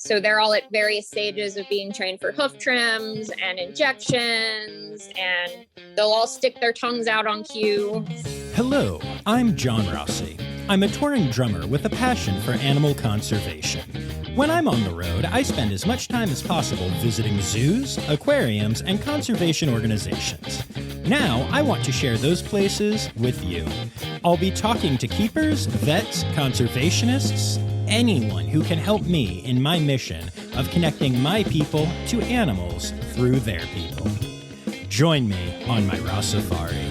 So they're all at various stages of being trained for hoof trims and injections, and they'll all stick their tongues out on cue. Hello, I'm John Rossi. I'm a touring drummer with a passion for animal conservation. When I'm on the road, I spend as much time as possible visiting zoos, aquariums, and conservation organizations. Now, I want to share those places with you. I'll be talking to keepers, vets, conservationists, anyone who can help me in my mission of connecting my people to animals through their people. Join me on my Rossifari.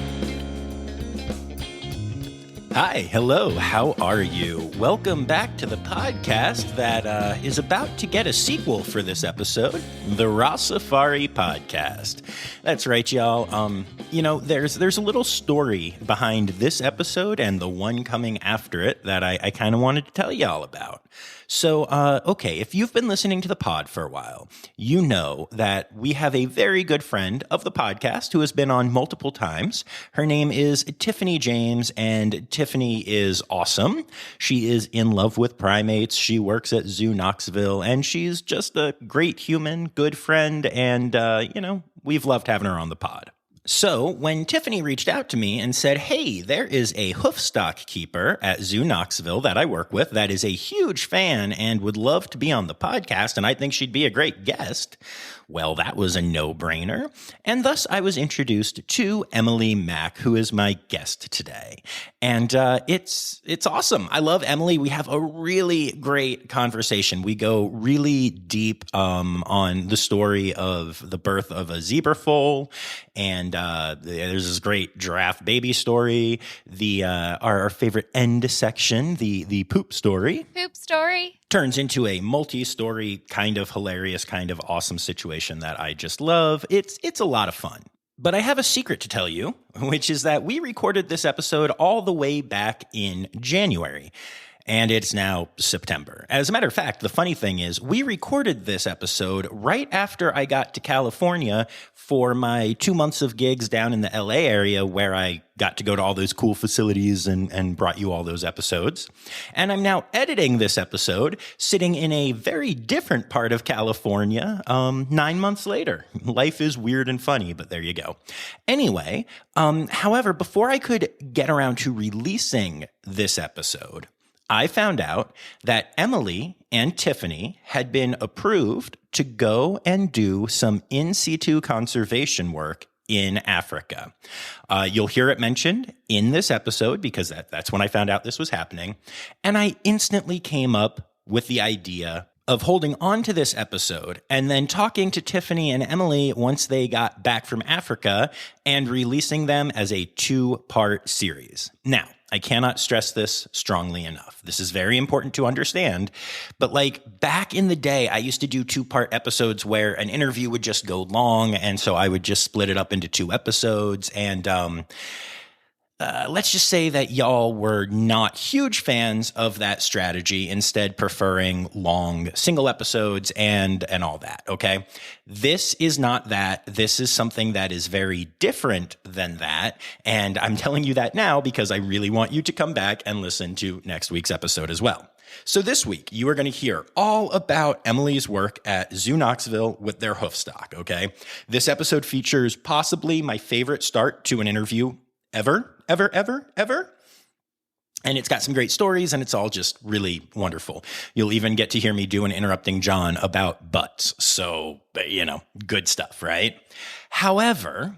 Hi, hello, how are you? Welcome back to the podcast that is about to get a sequel for this episode, the Rossifari podcast. That's right, y'all. There's a little story behind this episode and the one coming after it that I kind of wanted to tell y'all about. So, if you've been listening to the pod for a while, you know that we have a very good friend of the podcast who has been on multiple times. Her name is Tiffany James, and Tiffany is awesome. She is in love with primates. She works at Zoo Knoxville, and she's just a great human, good friend, and, we've loved having her on the pod. So when Tiffany reached out to me and said, hey, there is a hoofstock keeper at Zoo Knoxville that I work with that is a huge fan and would love to be on the podcast, and I think she'd be a great guest. Well, that was a no-brainer. And thus I was introduced to Emily Mack, who is my guest today. And it's awesome. I love Emily. We have a really great conversation. We go really deep on the story of the birth of a zebra foal, and there's this great giraffe baby story, our favorite end section, the poop story. Poop story. Turns into a multi-story, kind of hilarious, kind of awesome situation that I just love. It's a lot of fun. But I have a secret to tell you, which is that we recorded this episode all the way back in January. And it's now September. As a matter of fact, the funny thing is we recorded this episode right after I got to California for my 2 months of gigs down in the LA area, where I got to go to all those cool facilities and brought you all those episodes. And I'm now editing this episode sitting in a very different part of California 9 months later. Life is weird and funny, but there you go. Anyway, however, before I could get around to releasing this episode, I found out that Emily and Tiffany had been approved to go and do some in situ conservation work in Africa. You'll hear it mentioned in this episode because that's when I found out this was happening. And I instantly came up with the idea of holding on to this episode and then talking to Tiffany and Emily once they got back from Africa and releasing them as a 2-part series. Now, I cannot stress this strongly enough. This is very important to understand. But back in the day, I used to do 2-part episodes where an interview would just go long. And so I would just split it up into 2 episodes. And let's just say that y'all were not huge fans of that strategy, instead preferring long single episodes and all that, okay? This is not that. This is something that is very different than that, and I'm telling you that now because I really want you to come back and listen to next week's episode as well. So this week, you are going to hear all about Emily's work at Zoo Knoxville with their hoofstock, okay? This episode features possibly my favorite start to an interview ever. And it's got some great stories, and it's all just really wonderful. You'll even get to hear me do an Interrupting John about butts. So, good stuff, right? However,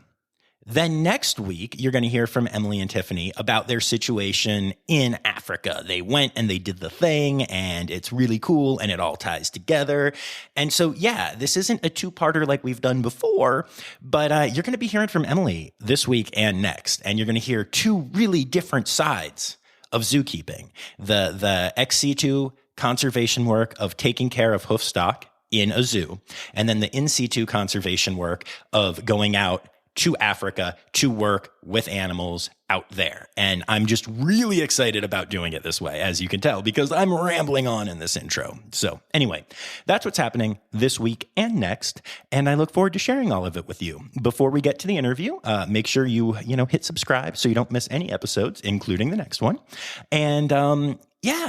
then next week, you're going to hear from Emily and Tiffany about their situation in Africa. They went and they did the thing, and it's really cool, and it all ties together. And so, yeah, this isn't a 2-parter like we've done before, but you're going to be hearing from Emily this week and next, and you're going to hear 2 really different sides of zookeeping. The ex situ conservation work of taking care of hoofstock in a zoo, and then the in situ conservation work of going out to Africa to work with animals out there. And I'm just really excited about doing it this way, as you can tell, because I'm rambling on in this intro. So anyway, that's what's happening this week and next. And I look forward to sharing all of it with you. Before we get to the interview, make sure you hit subscribe so you don't miss any episodes, including the next one. And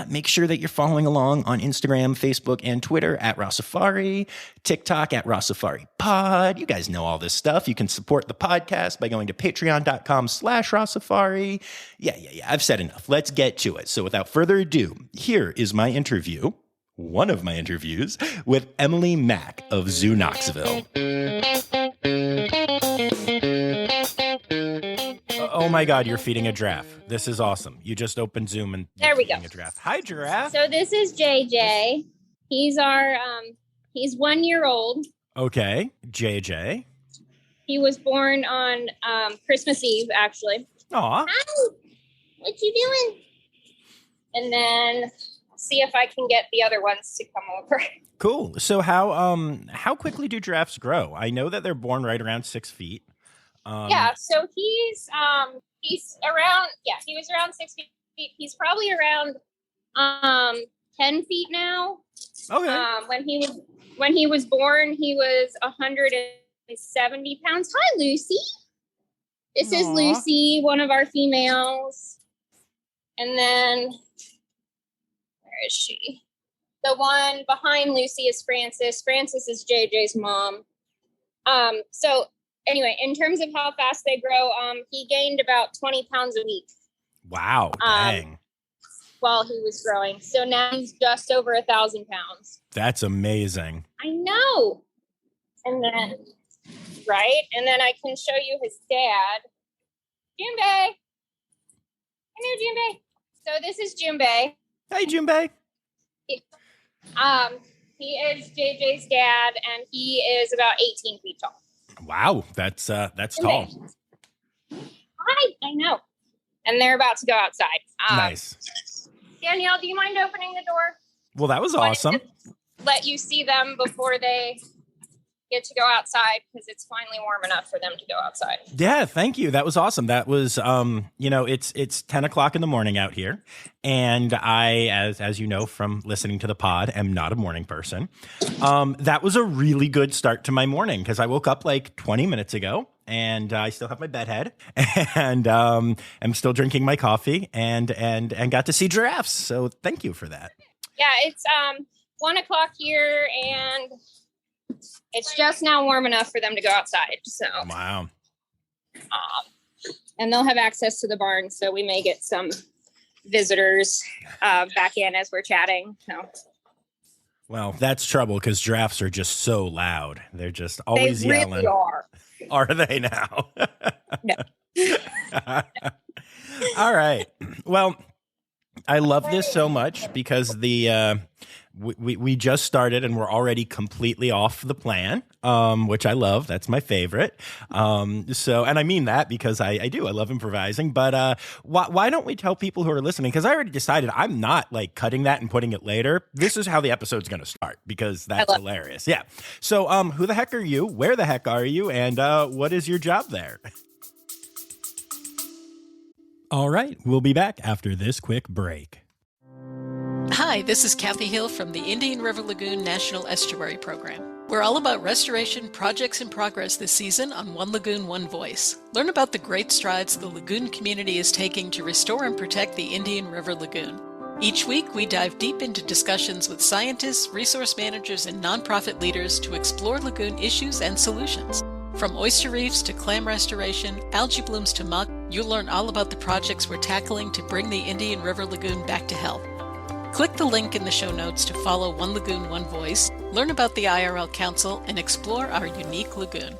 make sure that you're following along on Instagram, Facebook, and Twitter at Rossifari, TikTok at Rossifari Pod. You guys know all this stuff. You can support the podcast by going to patreon.com/Rossifari. Yeah. I've said enough. Let's get to it. So without further ado, here is my interview, one of my interviews, with Emily Mack of Zoo Knoxville. Oh my God, you're feeding a giraffe. This is awesome. You just opened Zoom and there we go. A giraffe. Hi, giraffe. So this is JJ. He's our he's 1 year old. Okay, JJ. He was born on Christmas Eve, actually. Aw. Hi. What you doing? And then see if I can get the other ones to come over. Cool. So how quickly do giraffes grow? I know that they're born right around 6 feet. So he was around 6 feet. He's probably around 10 feet now. Okay. When he was born, he was 170 pounds. Hi, Lucy. This is Lucy, one of our females. And then where is she? The one behind Lucy is Frances. Frances is JJ's mom. So anyway, in terms of how fast they grow, he gained about 20 pounds a week. Wow, dang. While he was growing. So now he's just over 1,000 pounds. That's amazing. I know. And then I can show you his dad. Junbei. Hello, Junbei. So this is Junbei. Hey, Junbei. He is JJ's dad, and he is about 18 feet tall. Wow, that's tall. I know. And they're about to go outside. Nice. Danielle, do you mind opening the door? Well, that was awesome. Let you see them before they get to go outside, because it's finally warm enough for them to go outside. Yeah, thank you. That was awesome. That was, it's 10 o'clock in the morning out here. And I, as you know from listening to the pod, am not a morning person. That was a really good start to my morning, because I woke up like 20 minutes ago and I still have my bed head and I'm still drinking my coffee and got to see giraffes. So thank you for that. Yeah, it's 1 o'clock here and it's just now warm enough for them to go outside. So wow. And they'll have access to the barn, so we may get some visitors back in as we're chatting. So. Well, that's trouble because giraffes are just so loud. They're just always yelling. They really are. Are they now? No. All right. Well, I love this so much because we just started and we're already completely off the plan, which I love. That's my favorite. And I mean that because I love improvising. But why don't we tell people who are listening? Because I already decided I'm not like cutting that and putting it later. This is how the episode's going to start because that's hilarious. Yeah. So who the heck are you? Where the heck are you? And what is your job there? All right, we'll be back after this quick break. Hi, this is Kathy Hill from the Indian River Lagoon National Estuary Program. We're all about restoration projects in progress this season on One Lagoon, One Voice. Learn about the great strides the lagoon community is taking to restore and protect the Indian River Lagoon. Each week, we dive deep into discussions with scientists, resource managers, and nonprofit leaders to explore lagoon issues and solutions. From oyster reefs to clam restoration, algae blooms to muck, you'll learn all about the projects we're tackling to bring the Indian River Lagoon back to health. Click the link in the show notes to follow One Lagoon, One Voice, learn about the IRL Council, and explore our unique lagoon.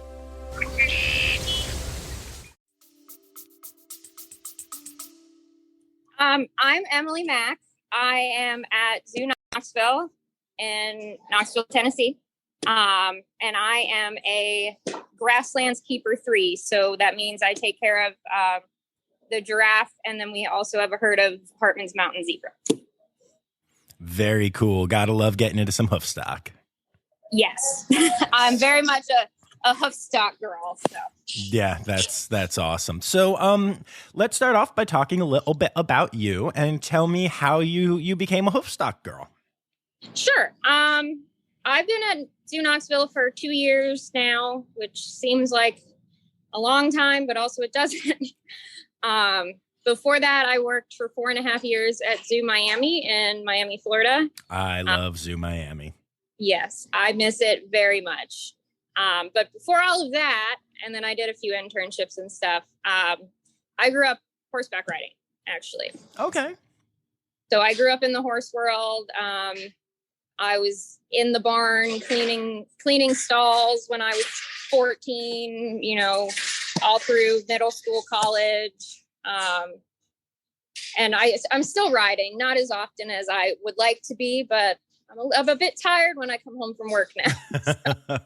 I'm Emily Mack. I am at Zoo Knoxville in Knoxville, Tennessee. And I am a grasslands keeper 3. So that means I take care of the giraffe. And then we also have a herd of Hartman's mountain zebra. Very cool. Gotta love getting into some hoofstock. Yes. I'm very much a hoofstock girl. So Yeah, that's awesome. So let's start off by talking a little bit about you and tell me how you became a hoofstock girl. Sure. I've been at Zoo Knoxville for 2 years now, which seems like a long time, but also it doesn't. Before that, I worked for 4.5 years at Zoo Miami in Miami, Florida. I love Zoo Miami. Yes, I miss it very much. But before all of that, and then I did a few internships and stuff, I grew up horseback riding, actually. Okay. So I grew up in the horse world. I was in the barn cleaning stalls when I was 14, all through middle school, college. And I'm still riding, not as often as I would like to be, but I'm a bit tired when I come home from work now.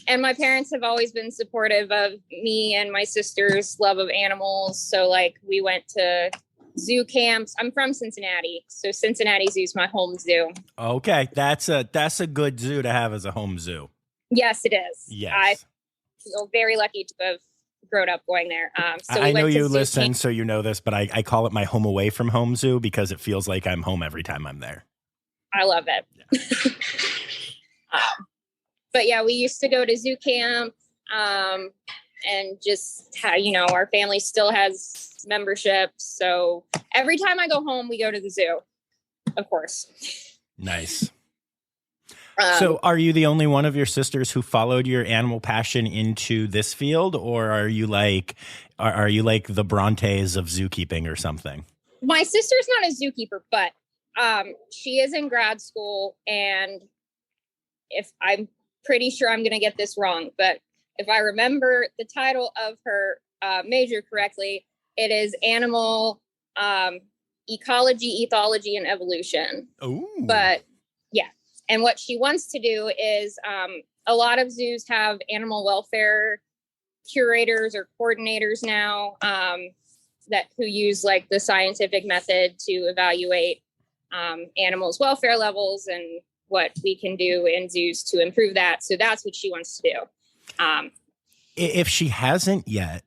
And my parents have always been supportive of me and my sister's love of animals. So like we went to zoo camps. I'm from Cincinnati, so Cincinnati Zoo's my home zoo. Okay, that's a good zoo to have as a home zoo. Yes, it is. Yes. I feel very lucky to have grown up going there. So I know you listen, so you know this, but I call it my home away from home zoo because it feels like I'm home every time I'm there. I love it. Yeah. But yeah, we used to go to zoo camp, and just our family still has memberships. So every time I go home, we go to the zoo, of course. Nice. So are you the only one of your sisters who followed your animal passion into this field, or are you like the Brontes of zookeeping or something? My sister's not a zookeeper, but she is in grad school, and if I'm pretty sure I'm going to get this wrong, but if I remember the title of her major correctly, it is animal ecology, ethology, and evolution. Oh, but yeah. And what she wants to do is a lot of zoos have animal welfare curators or coordinators now who use like the scientific method to evaluate animals' welfare levels and what we can do in zoos to improve that. So that's what she wants to do. If she hasn't yet,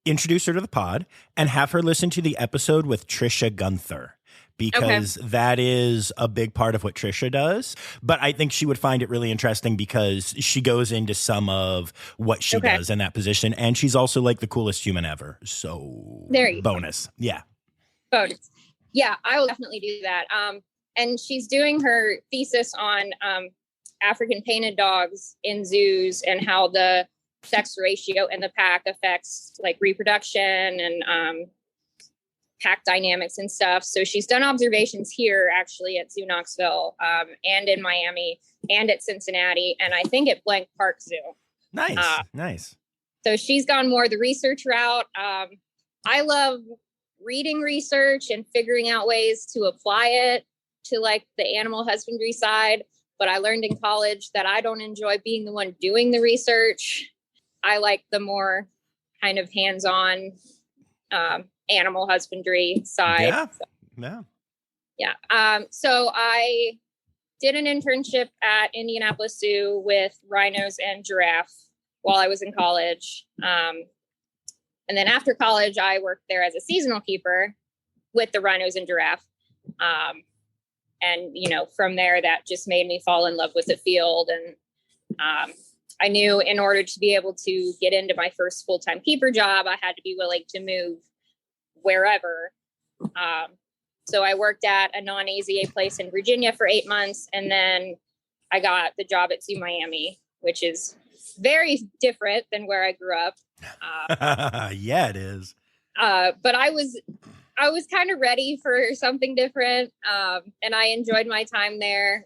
introduce her to the pod and have her listen to the episode with Trisha Gunther, because that is a big part of what Trisha does. But I think she would find it really interesting because she goes into some of what she does in that position. And she's also like the coolest human ever. So there you bonus. Go. Yeah. Bonus. Yeah, I will definitely do that. And she's doing her thesis on African painted dogs in zoos and how the sex ratio in the pack affects like reproduction and pack dynamics and stuff. So she's done observations here actually at Zoo Knoxville and in Miami and at Cincinnati and I think at Blank Park Zoo. Nice. Nice. So she's gone more the research route. I love reading research and figuring out ways to apply it to like the animal husbandry side. But I learned in college that I don't enjoy being the one doing the research. I like the more kind of hands-on animal husbandry side. Yeah. So I did an internship at Indianapolis Zoo with rhinos and giraffe while I was in college. And then after college, I worked there as a seasonal keeper with the rhinos and giraffe. And, from there, that just made me fall in love with the field. And I knew in order to be able to get into my first full-time keeper job, I had to be willing to move wherever. So I worked at a non-AZA place in Virginia for 8 months. And then I got the job at Zoo Miami, which is very different than where I grew up. Yeah, it is. But I was kind of ready for something different. And I enjoyed my time there.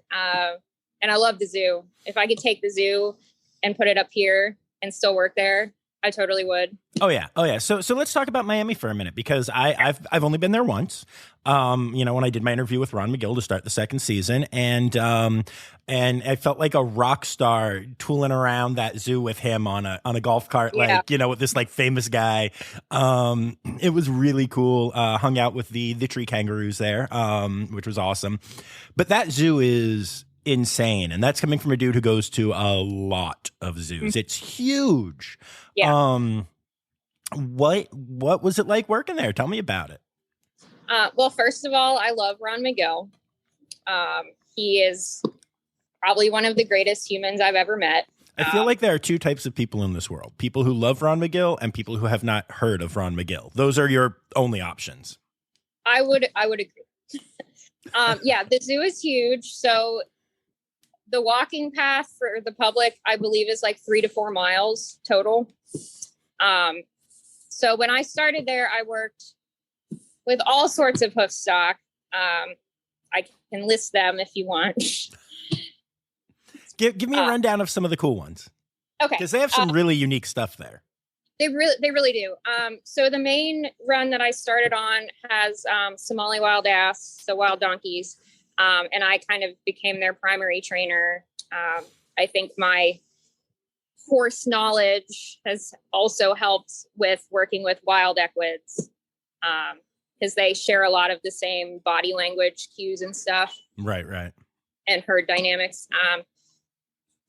And I love the zoo. If I could take the zoo and put it up here and still work there, I totally would. Oh yeah. So let's talk about Miami for a minute, because I've only been there once. When I did my interview with Ron McGill to start the second season, and I felt like a rock star tooling around that zoo with him on a golf cart, with this like famous guy. It was really cool. Hung out with the tree kangaroos there, which was awesome. But that zoo is insane. And that's coming from a dude who goes to a lot of zoos. It's huge. Yeah. What was it like working there? Tell me about it. Well, first of all, I love Ron McGill. He is probably one of the greatest humans I've ever met. I feel like there are two types of people in this world: people who love Ron McGill and people who have not heard of Ron McGill. Those are your only options. I would agree. Yeah, the zoo is huge. So the walking path for the public, I believe, is like 3 to 4 miles total. So when I started there, I worked with all sorts of hoofstock. I can list them if you want. Give me a rundown of some of the cool ones. Okay. Because they have some really unique stuff there. They really do. So the main run that I started on has Somali wild ass, so wild donkeys. And I kind of became their primary trainer. I think my horse knowledge has also helped with working with wild equids. Because they share a lot of the same body language cues and stuff. Right. And herd dynamics.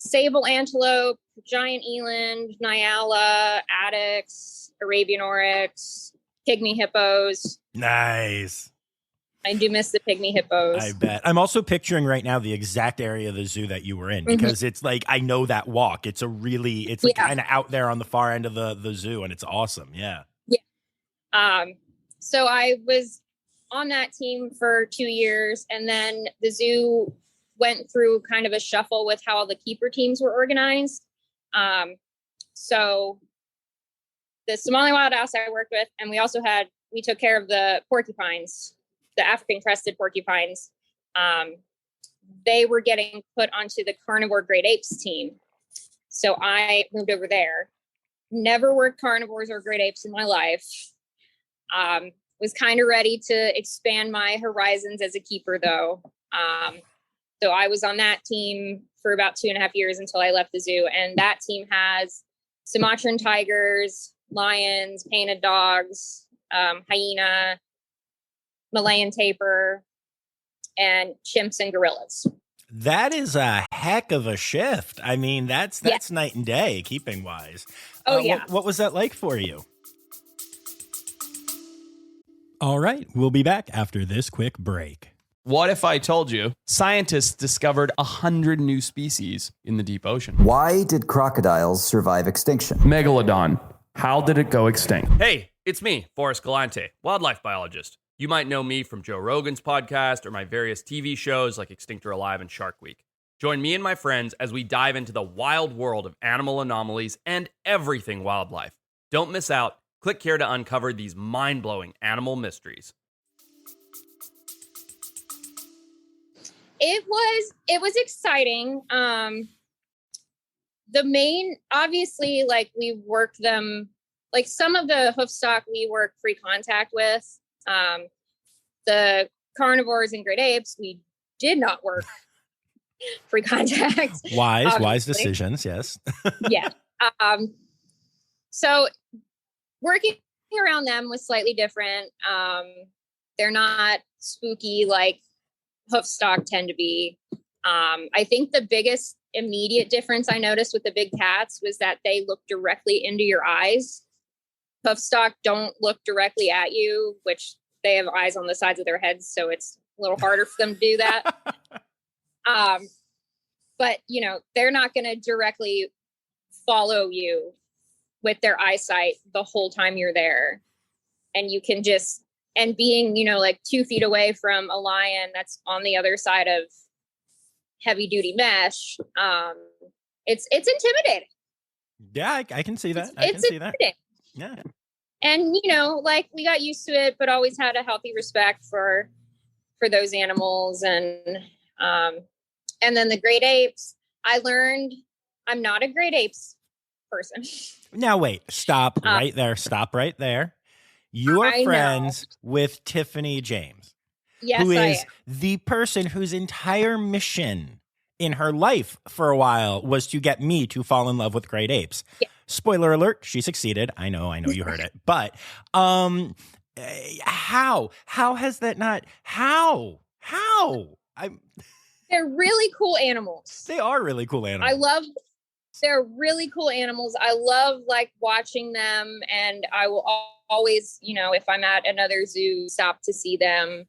Sable antelope, giant eland, Nyala, addax, Arabian oryx, pygmy hippos. Nice. I do miss the pygmy hippos. I bet. I'm also picturing right now the exact area of the zoo that you were in, because it's like, I know that walk. It's like kind of out there on the far end of the zoo, and it's awesome. Yeah. Yeah. So I was on that team for 2 years, and then the zoo went through kind of a shuffle with how the keeper teams were organized. So the Somali wild ass I worked with, and we took care of the porcupines, the African crested porcupines. They were getting put onto the carnivore great apes team. So I moved over there. Never worked carnivores or great apes in my life. Was kind of ready to expand my horizons as a keeper, though. So I was on that team for about 2.5 years until I left the zoo. And that team has Sumatran tigers, lions, painted dogs, hyena, Malayan tapir, and chimps and gorillas. That is a heck of a shift. I mean, that's night and day, keeping wise. Oh, yeah. What was that like for you? All right, we'll be back after this quick break. What if I told you scientists discovered 100 new species in the deep ocean? Why did crocodiles survive extinction? Megalodon. How did it go extinct? Hey, it's me, Forrest Galante, wildlife biologist. You might know me from Joe Rogan's podcast or my various TV shows like Extinct or Alive and Shark Week. Join me and my friends as we dive into the wild world of animal anomalies and everything wildlife. Don't miss out. Click here to uncover these mind-blowing animal mysteries. It was exciting. The main, obviously, like, we work them, like some of the hoofstock we work free contact with. The carnivores and great apes, we did not work free contact. Wise decisions, yes. Yeah. So working around them was slightly different. They're not spooky like hoofstock tend to be. I think the biggest immediate difference I noticed with the big cats was that they look directly into your eyes. Hoofstock don't look directly at you, which they have eyes on the sides of their heads, so it's a little harder for them to do that. But, you know, they're not going to directly follow you with their eyesight the whole time you're there. And you can just, and being, you know, like 2 feet away from a lion that's on the other side of heavy duty mesh, it's intimidating. Yeah, I can see that. I can see that. Yeah. And, you know, like, we got used to it, but always had a healthy respect for those animals. And then the great apes, I learned I'm not a great apes person. Now, wait, stop right there. Stop right there. You are friends with Tiffany James. Yes, who I is am. the person whose entire mission in her life for a while was to get me to fall in love with great apes. Yeah. Spoiler alert, she succeeded. I know you heard it. But how has that not, how? They're really cool animals. They are really cool animals. They're really cool animals. I love like watching them, and I will always, if I'm at another zoo, stop to see them.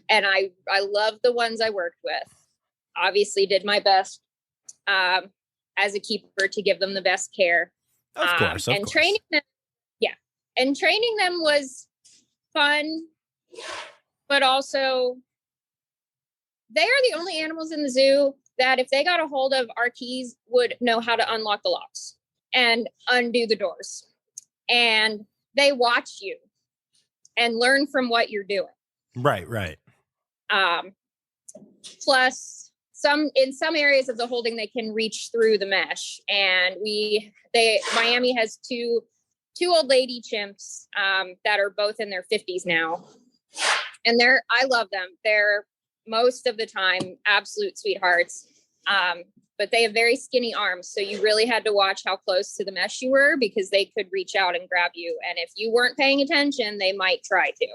And I love the ones I worked with. Obviously did my best as a keeper to give them the best care. Of course. Training them, and training them was fun, but also they are the only animals in the zoo that if they got a hold of our keys would know how to unlock the locks and undo the doors. And they watch you and learn from what you're doing. Right. Plus in some areas of the holding, they can reach through the mesh. And Miami has two old lady chimps that are both in their 50s now. And I love them. They're most of the time absolute sweethearts. But they have very skinny arms. So you really had to watch how close to the mesh you were, because they could reach out and grab you. And if you weren't paying attention, they might try to.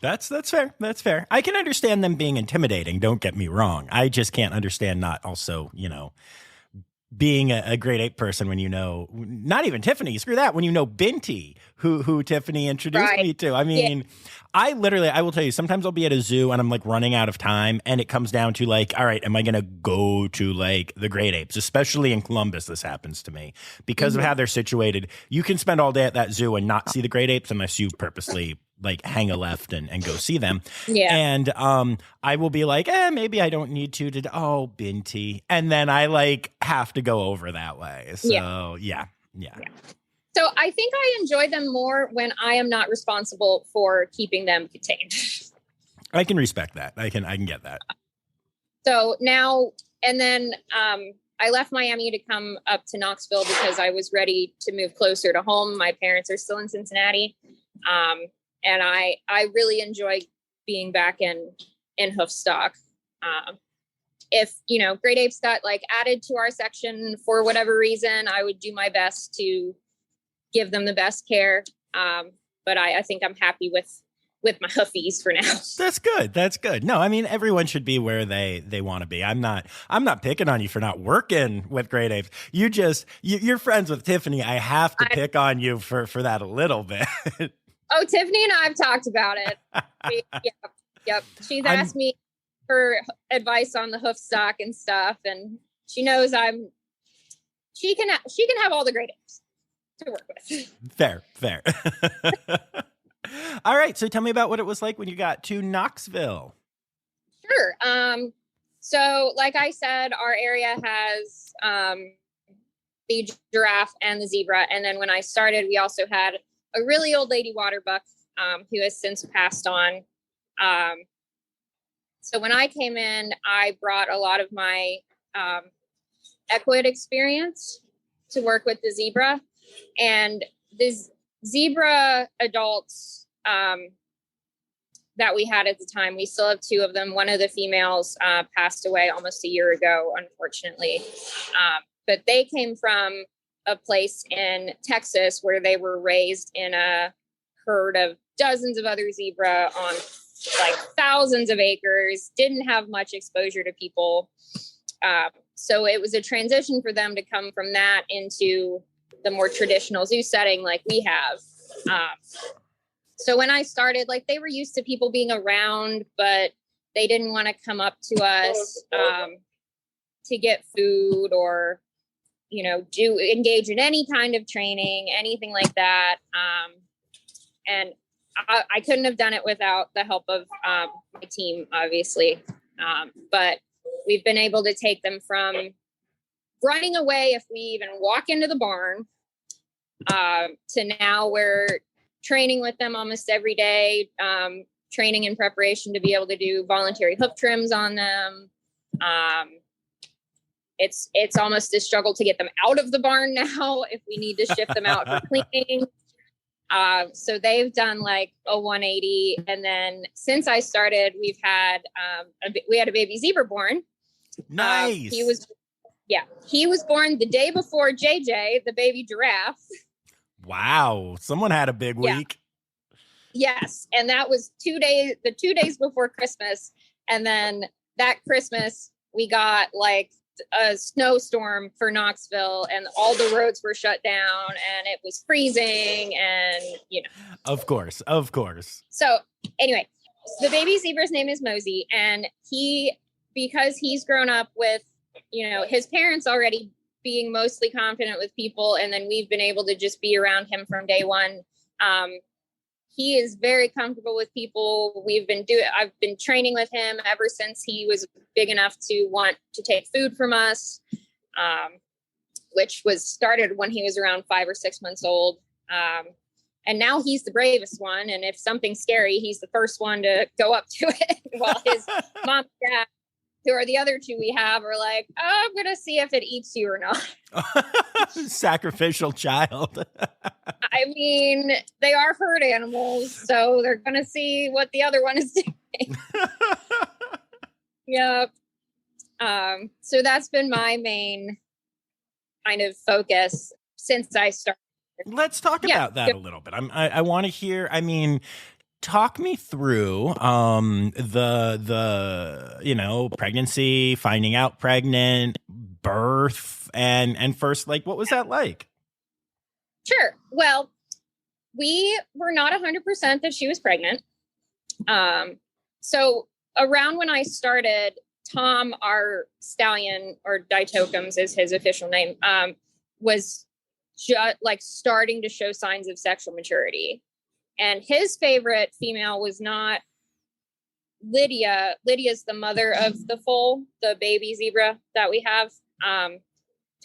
That's fair. That's fair. I can understand them being intimidating. Don't get me wrong. I just can't understand not also, being a grade 8 person when not even Tiffany, screw that, when Binti, who Tiffany introduced me to. I mean, I will tell you, sometimes I'll be at a zoo and I'm like running out of time, and it comes down to like, all right, am I going to go to like the great apes? Especially in Columbus, this happens to me because of how they're situated. You can spend all day at that zoo and not see the great apes unless you purposely like hang a left and go see them. Yeah. And I will be like, maybe I don't need to Binti. And then I like have to go over that way. So yeah. So I think I enjoy them more when I am not responsible for keeping them contained. I can respect that. I can get that. So now, and then I left Miami to come up to Knoxville because I was ready to move closer to home. My parents are still in Cincinnati. And I really enjoy being back in hoofstock. If, great apes got like added to our section for whatever reason, I would do my best to give them the best care. But I think I'm happy with my hoofies for now. That's good. No, I mean, everyone should be where they want to be. I'm not picking on you for not working with great apes. You're friends with Tiffany. I have to pick on you for that a little bit. Oh, Tiffany and I have talked about it. Yep. She's asked me for advice on the hoof stock and stuff, and she knows she can have all the great apes to work with. Fair. All right. So tell me about what it was like when you got to Knoxville. Sure. So like I said, our area has the giraffe and the zebra. And then when I started, we also had a really old lady water buck who has since passed on. So when I came in, I brought a lot of my equid experience to work with the zebra. And the zebra adults that we had at the time, we still have 2 of them. One of the females passed away almost a year ago, unfortunately. But they came from a place in Texas where they were raised in a herd of dozens of other zebra on like thousands of acres, didn't have much exposure to people. So it was a transition for them to come from that into the more traditional zoo setting like we have. So when I started, like they were used to people being around, but they didn't want to come up to us to get food or engage in any kind of training, anything like that. And I couldn't have done it without the help of my team, obviously. But we've been able to take them from running away if we even walk into the barn to now we're training with them almost every day, training in preparation to be able to do voluntary hoof trims on them. It's almost a struggle to get them out of the barn now if we need to shift them out for cleaning. So they've done like a 180. And then since I started, we've had we had a baby zebra born. Nice. He was born the day before JJ, the baby giraffe. Wow. Someone had a big week. Yes. And that was the 2 days before Christmas. And then that Christmas, we got like a snowstorm for Knoxville, and all the roads were shut down, and it was freezing, and Of course. So anyway, the baby zebra's name is Mosey, and because he's grown up with, his parents already being mostly confident with people, and then we've been able to just be around him from day one. He is very comfortable with people. I've been training with him ever since he was big enough to want to take food from us, which was started when he was around 5 or 6 months old. And now he's the bravest one. And if something's scary, he's the first one to go up to it, while his mom and dad, who are the other two we have, are like, oh, I'm going to see if it eats you or not. Sacrificial child. I mean, they are herd animals, so they're going to see what the other one is doing. Yep. So that's been my main kind of focus since I started. Let's talk about that a little bit. I want to hear, talk me through the pregnancy, finding out pregnant, birth, and first, like, what was that like? Sure. Well, we were not 100% that she was pregnant. So around when I started, Tom, our stallion, or Ditokums is his official name, was just like starting to show signs of sexual maturity. And his favorite female was not Lydia. Lydia's the mother of the foal, the baby zebra that we have.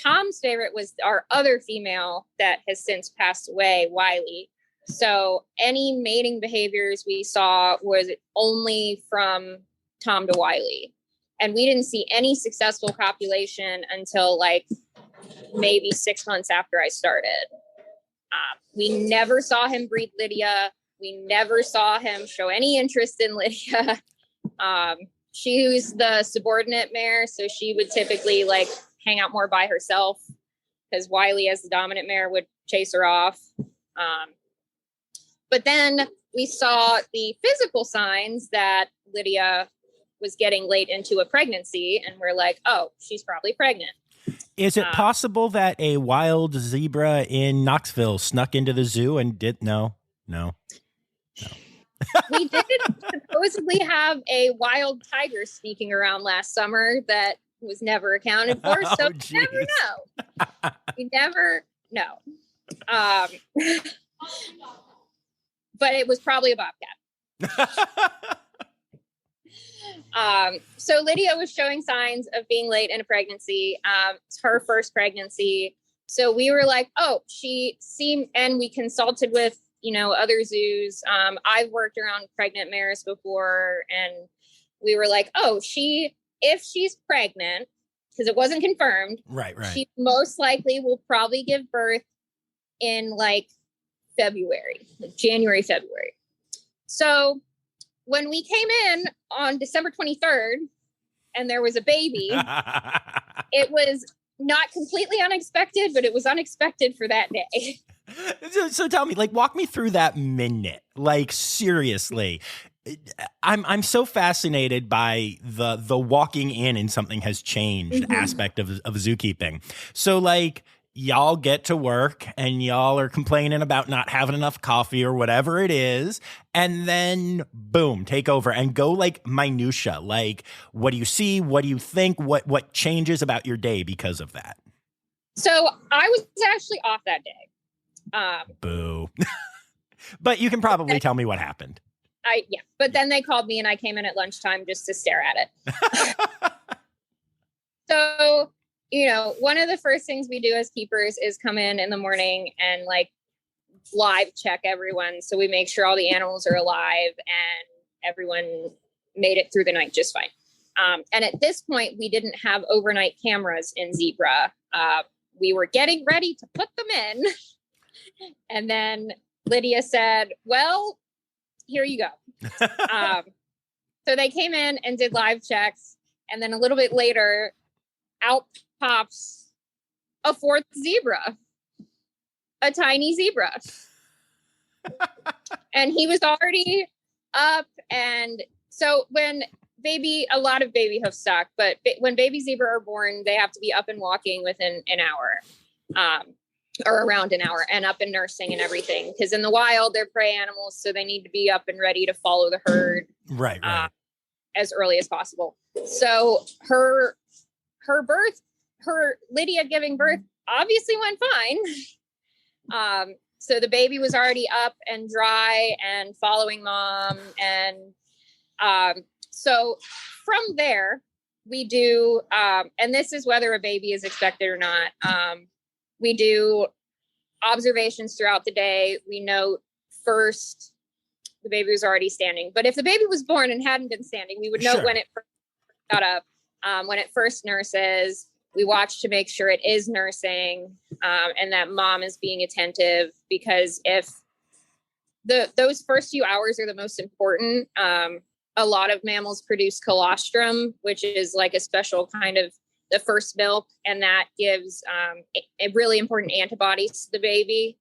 Tom's favorite was our other female that has since passed away, Wiley. So any mating behaviors we saw was only from Tom to Wiley. And we didn't see any successful copulation until like maybe 6 months after I started. We never saw him breed Lydia. We never saw him show any interest in Lydia. She was the subordinate mare, so she would typically like hang out more by herself, because Wiley, as the dominant mare, would chase her off. But then we saw the physical signs that Lydia was getting late into a pregnancy, and we're like, oh, she's probably pregnant. Is it possible that a wild zebra in Knoxville snuck into the zoo and did? No. We did supposedly have a wild tiger sneaking around last summer that was never accounted for. So you never know. You never know. But it was probably a bobcat. So Lydia was showing signs of being late in a pregnancy. It's her first pregnancy. So we were like, oh, she seemed, and we consulted with, other zoos. I've worked around pregnant mares before, and we were like, oh, if she's pregnant, because it wasn't confirmed, right. She most likely will probably give birth in like February, like January, February. So when we came in on December 23rd and there was a baby, it was not completely unexpected, but it was unexpected for that day. So tell me, like, walk me through that minute. Like, seriously, I'm so fascinated by the walking in and something has changed aspect of zookeeping. So like, y'all get to work and y'all are complaining about not having enough coffee or whatever it is. And then boom, take over and go like minutia. Like, what do you see? What do you think? What changes about your day because of that? So I was actually off that day. Boo. But you can probably tell me what happened. Yeah. But then they called me and I came in at lunchtime just to stare at it. So, one of the first things we do as keepers is come in the morning and like live check everyone. So we make sure all the animals are alive and everyone made it through the night just fine. And at this point, we didn't have overnight cameras in Zebra. We were getting ready to put them in. And then Lydia said, well, here you go. So they came in and did live checks. And then a little bit later, out pops a fourth zebra, a tiny zebra. And he was already up. And so when a lot of baby hoofstock, but when baby zebra are born, they have to be up and walking within an hour, or around an hour, and up and nursing and everything. Because in the wild, they're prey animals, so they need to be up and ready to follow the herd. Right. As early as possible. So her Lydia giving birth obviously went fine. So the baby was already up and dry and following mom. And so from there, we do, and this is whether a baby is expected or not. We do observations throughout the day. We note first the baby was already standing. But if the baby was born and hadn't been standing, we would note when it first got up, when it first nurses. We watch to make sure it is nursing, and that mom is being attentive, because if those first few hours are the most important. A lot of mammals produce colostrum, which is like a special kind of the first milk, and that gives a really important antibodies to the baby.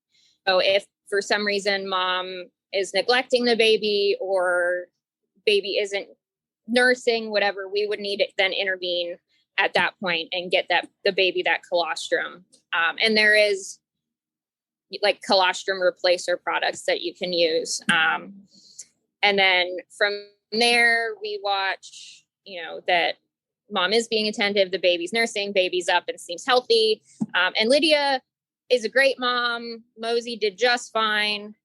So if for some reason mom is neglecting the baby, or baby isn't nursing, whatever, we would need to then intervene at that point and get the baby that colostrum. And there is like colostrum replacer products that you can use. And then from there, we watch, that mom is being attentive, the baby's nursing, baby's up and seems healthy. And Lydia is a great mom. Mosey did just fine.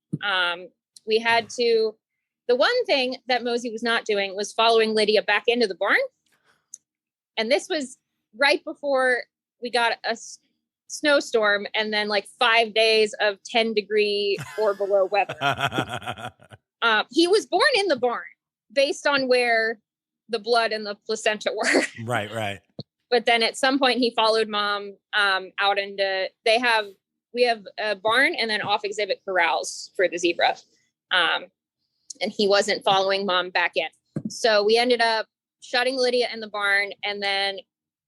The one thing that Mosey was not doing was following Lydia back into the barn. And this was right before we got a snowstorm, and then like 5 days of 10-degree or below weather. He was born in the barn based on where the blood and the placenta were. Right. But then at some point he followed mom out into, we have a barn and then off exhibit corrals for the zebra. And he wasn't following mom back in. So we ended up shutting Lydia in the barn and then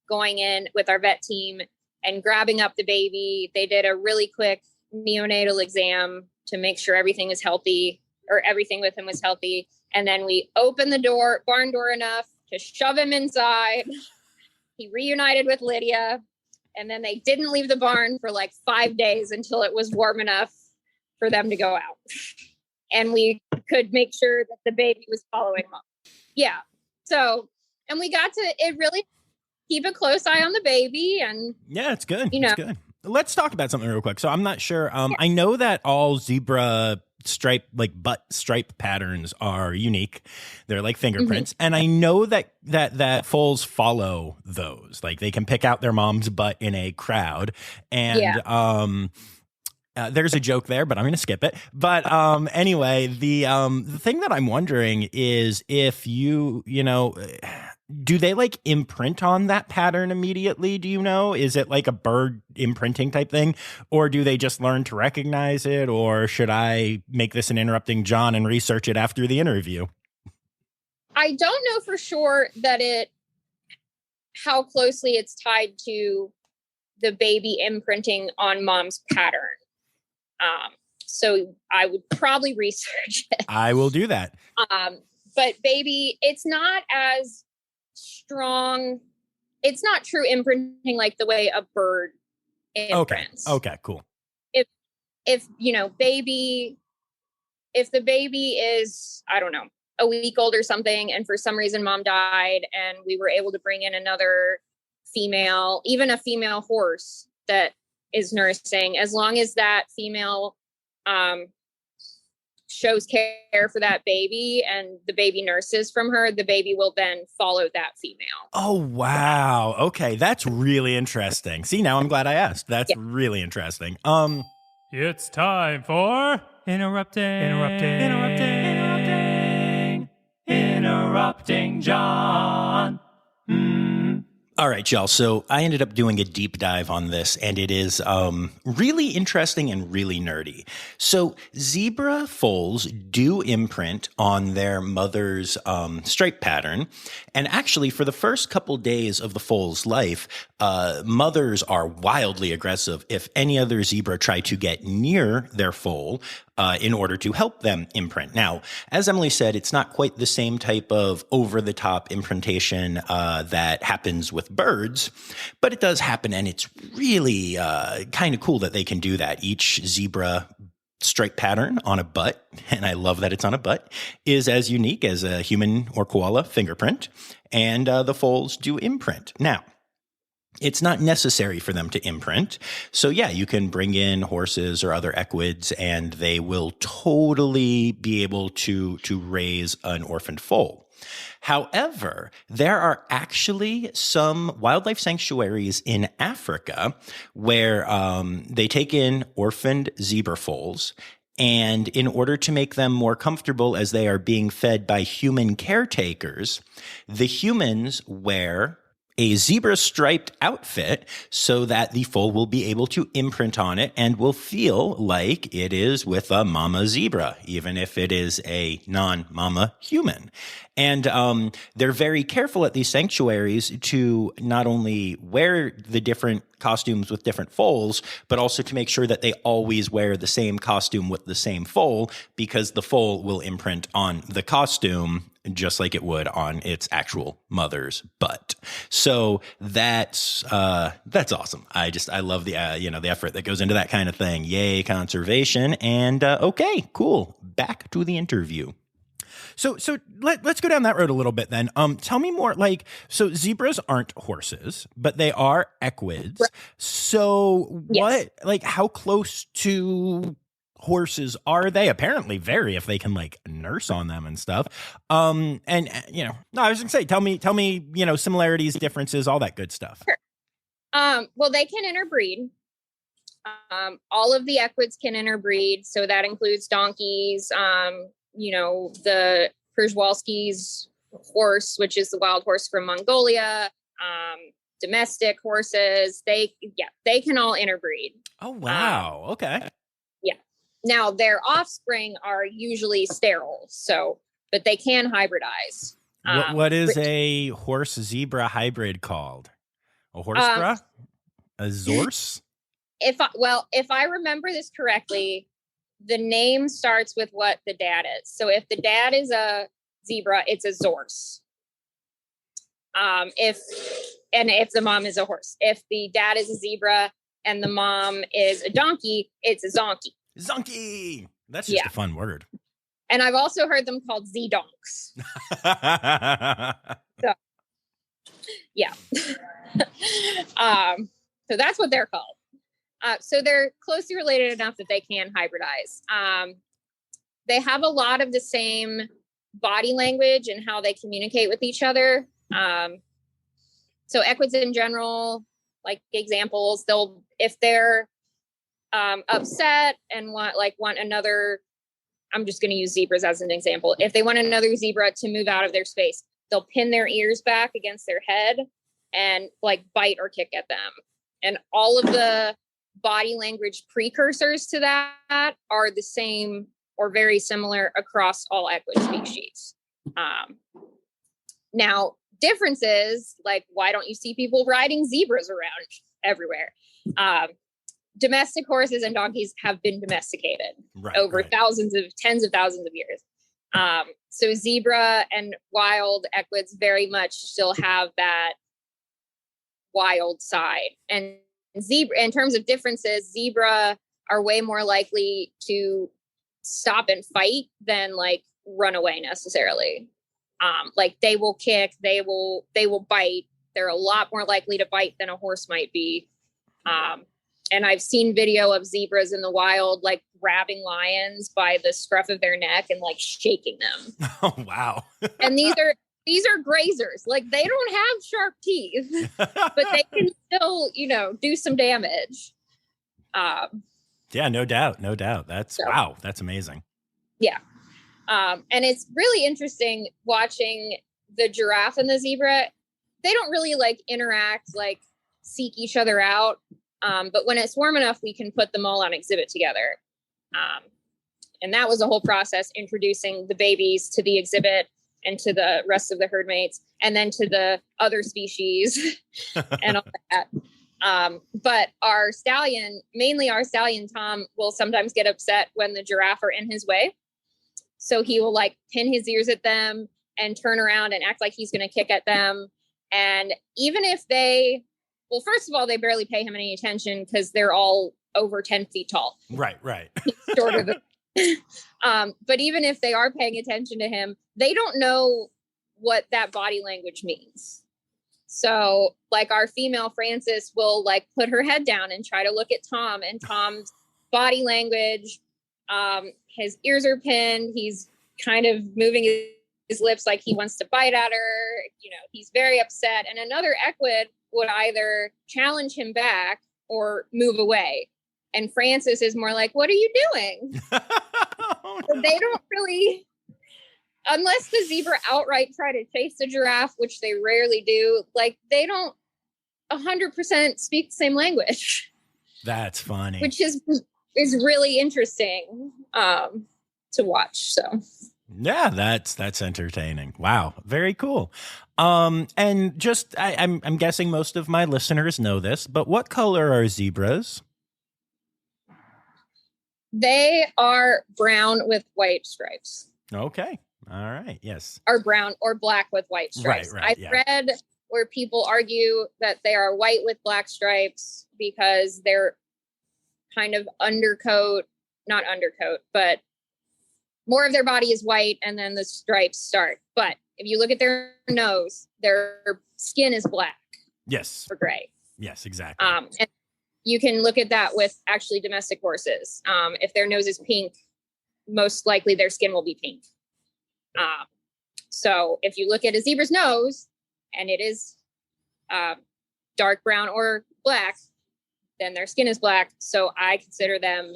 going in with our vet team and grabbing up the baby. They did a really quick neonatal exam to make sure everything was healthy, or everything with him was healthy. And then we opened the barn door enough to shove him inside. He reunited with Lydia, and then they didn't leave the barn for like 5 days until it was warm enough for them to go out. And we could make sure that the baby was following mom. Yeah. So, and we got to it really keep a close eye on the baby. And yeah, it's good. It's good. Let's talk about something real quick. So I'm not sure. I know that all zebra butt stripe patterns are unique. They're like fingerprints. Mm-hmm. And I know that foals follow those. Like they can pick out their mom's butt in a crowd. And there's a joke there, but I'm going to skip it. But anyway, the thing that I'm wondering is if do they like imprint on that pattern immediately? Do you know? Is it like a bird imprinting type thing? Or do they just learn to recognize it? Or should I make this an interrupting John and research it after the interview? I don't know for sure how closely it's tied to the baby imprinting on mom's pattern. So I would probably research it. I will do that. But baby, it's not as strong. It's not true imprinting like the way a bird imprints. Okay, cool. If the baby is, I don't know, a week old or something, and for some reason mom died and we were able to bring in another female, even a female horse that is nursing, as long as that female shows care for that baby and the baby nurses from her, the baby will then follow that female. Oh, wow. Okay. That's really interesting. See, now I'm glad I asked. That's really interesting. It's time for interrupting John. All right, y'all. So I ended up doing a deep dive on this, and it is really interesting and really nerdy. So zebra foals do imprint on their mother's stripe pattern. And actually, for the first couple days of the foal's life, mothers are wildly aggressive. If any other zebra try to get near their foal, in order to help them imprint. Now, as Emily said, it's not quite the same type of over-the-top imprintation that happens with birds, but it does happen, and it's really kind of cool that they can do that. Each zebra stripe pattern on a butt, and I love that it's on a butt, is as unique as a human or koala fingerprint, and the foals do imprint. Now, it's not necessary for them to imprint. So yeah, you can bring in horses or other equids and they will totally be able to raise an orphaned foal. However, there are actually some wildlife sanctuaries in Africa where they take in orphaned zebra foals, and in order to make them more comfortable as they are being fed by human caretakers, the humans wear a zebra striped outfit so that the foal will be able to imprint on it and will feel like it is with a mama zebra, even if it is a non-mama human. And they're very careful at these sanctuaries to not only wear the different costumes with different foals, but also to make sure that they always wear the same costume with the same foal, because the foal will imprint on the costume just like it would on its actual mother's butt. So that's awesome. I love the the effort that goes into that kind of thing. Yay, conservation. And okay, cool. Back to the interview. So let's go down that road a little bit then. Tell me more, so zebras aren't horses, but they are equids. Right. So yes. How close to horses are they? Apparently very, if they can nurse on them and stuff. I was gonna say, tell me, similarities, differences, all that good stuff. Sure. Well, they can interbreed. All of the equids can interbreed. So that includes donkeys, the Przewalski's horse, which is the wild horse from Mongolia, domestic horses, they can all interbreed. Oh, wow. Okay. Yeah. Now their offspring are usually sterile, but they can hybridize. What is a horse zebra hybrid called? A horsebra? A zorse? If I remember this correctly, the name starts with what the dad is. So if the dad is a zebra, it's a zorse. If the mom is a horse. If the dad is a zebra and the mom is a donkey, it's a zonkey. Zonkey! That's just a fun word. And I've also heard them called Z-donks. So, yeah. So that's what they're called. So they're closely related enough that they can hybridize. They have a lot of the same body language and how they communicate with each other. So equids in general, like examples, if they're upset and want another, I'm just going to use zebras as an example. If they want another zebra to move out of their space, they'll pin their ears back against their head and bite or kick at them. And all of the body language precursors to that are the same or very similar across all equid species. Now, differences, why don't you see people riding zebras around everywhere? Domestic horses and donkeys have been domesticated over tens of thousands of years. So zebra and wild equids very much still have that wild side. And zebra, in terms of differences, zebra are way more likely to stop and fight than run away necessarily. They will kick, they will bite. They're a lot more likely to bite than a horse might be. And I've seen video of zebras in the wild, grabbing lions by the scruff of their neck and shaking them. Oh, wow. And these are grazers. They don't have sharp teeth, but they can still, do some damage. Yeah, no doubt. Wow. That's amazing. Yeah. And it's really interesting watching the giraffe and the zebra. They don't really interact, seek each other out. But when it's warm enough, we can put them all on exhibit together. And that was a whole process, introducing the babies to the exhibit and to the rest of the herd mates, and then to the other species and all that. But our stallion, mainly our stallion Tom, will sometimes get upset when the giraffe are in his way. So he will like pin his ears at them and turn around and act like he's going to kick at them. And even if well, first of all, they barely pay him any attention because they're all over 10 feet tall. Right. He's shorter than but even if they are paying attention to him, they don't know what that body language means. So like our female Frances will like put her head down and try to look at Tom, and Tom's body language, his ears are pinned. He's kind of moving his lips like he wants to bite at her. He's very upset. And another equid would either challenge him back or move away. And Frances is more like, what are you doing? Oh, no. They don't really, unless the zebra outright try to chase the giraffe, which they rarely do, like they don't 100% speak the same language. That's funny. Which is really interesting to watch. So yeah, that's entertaining. Wow, very cool. And just I'm guessing most of my listeners know this, but what color are zebras? They are brown with white stripes. Okay. All right. Yes. Or brown or black with white stripes. Right, I've read where people argue that they are white with black stripes because they're kind of not undercoat, but more of their body is white and then the stripes start. But if you look at their nose, their skin is black. Yes. Or gray. Yes, exactly. And you can look at that with actually domestic horses. If their nose is pink, most likely their skin will be pink. So if you look at a zebra's nose and it is dark brown or black, then their skin is black. So I consider them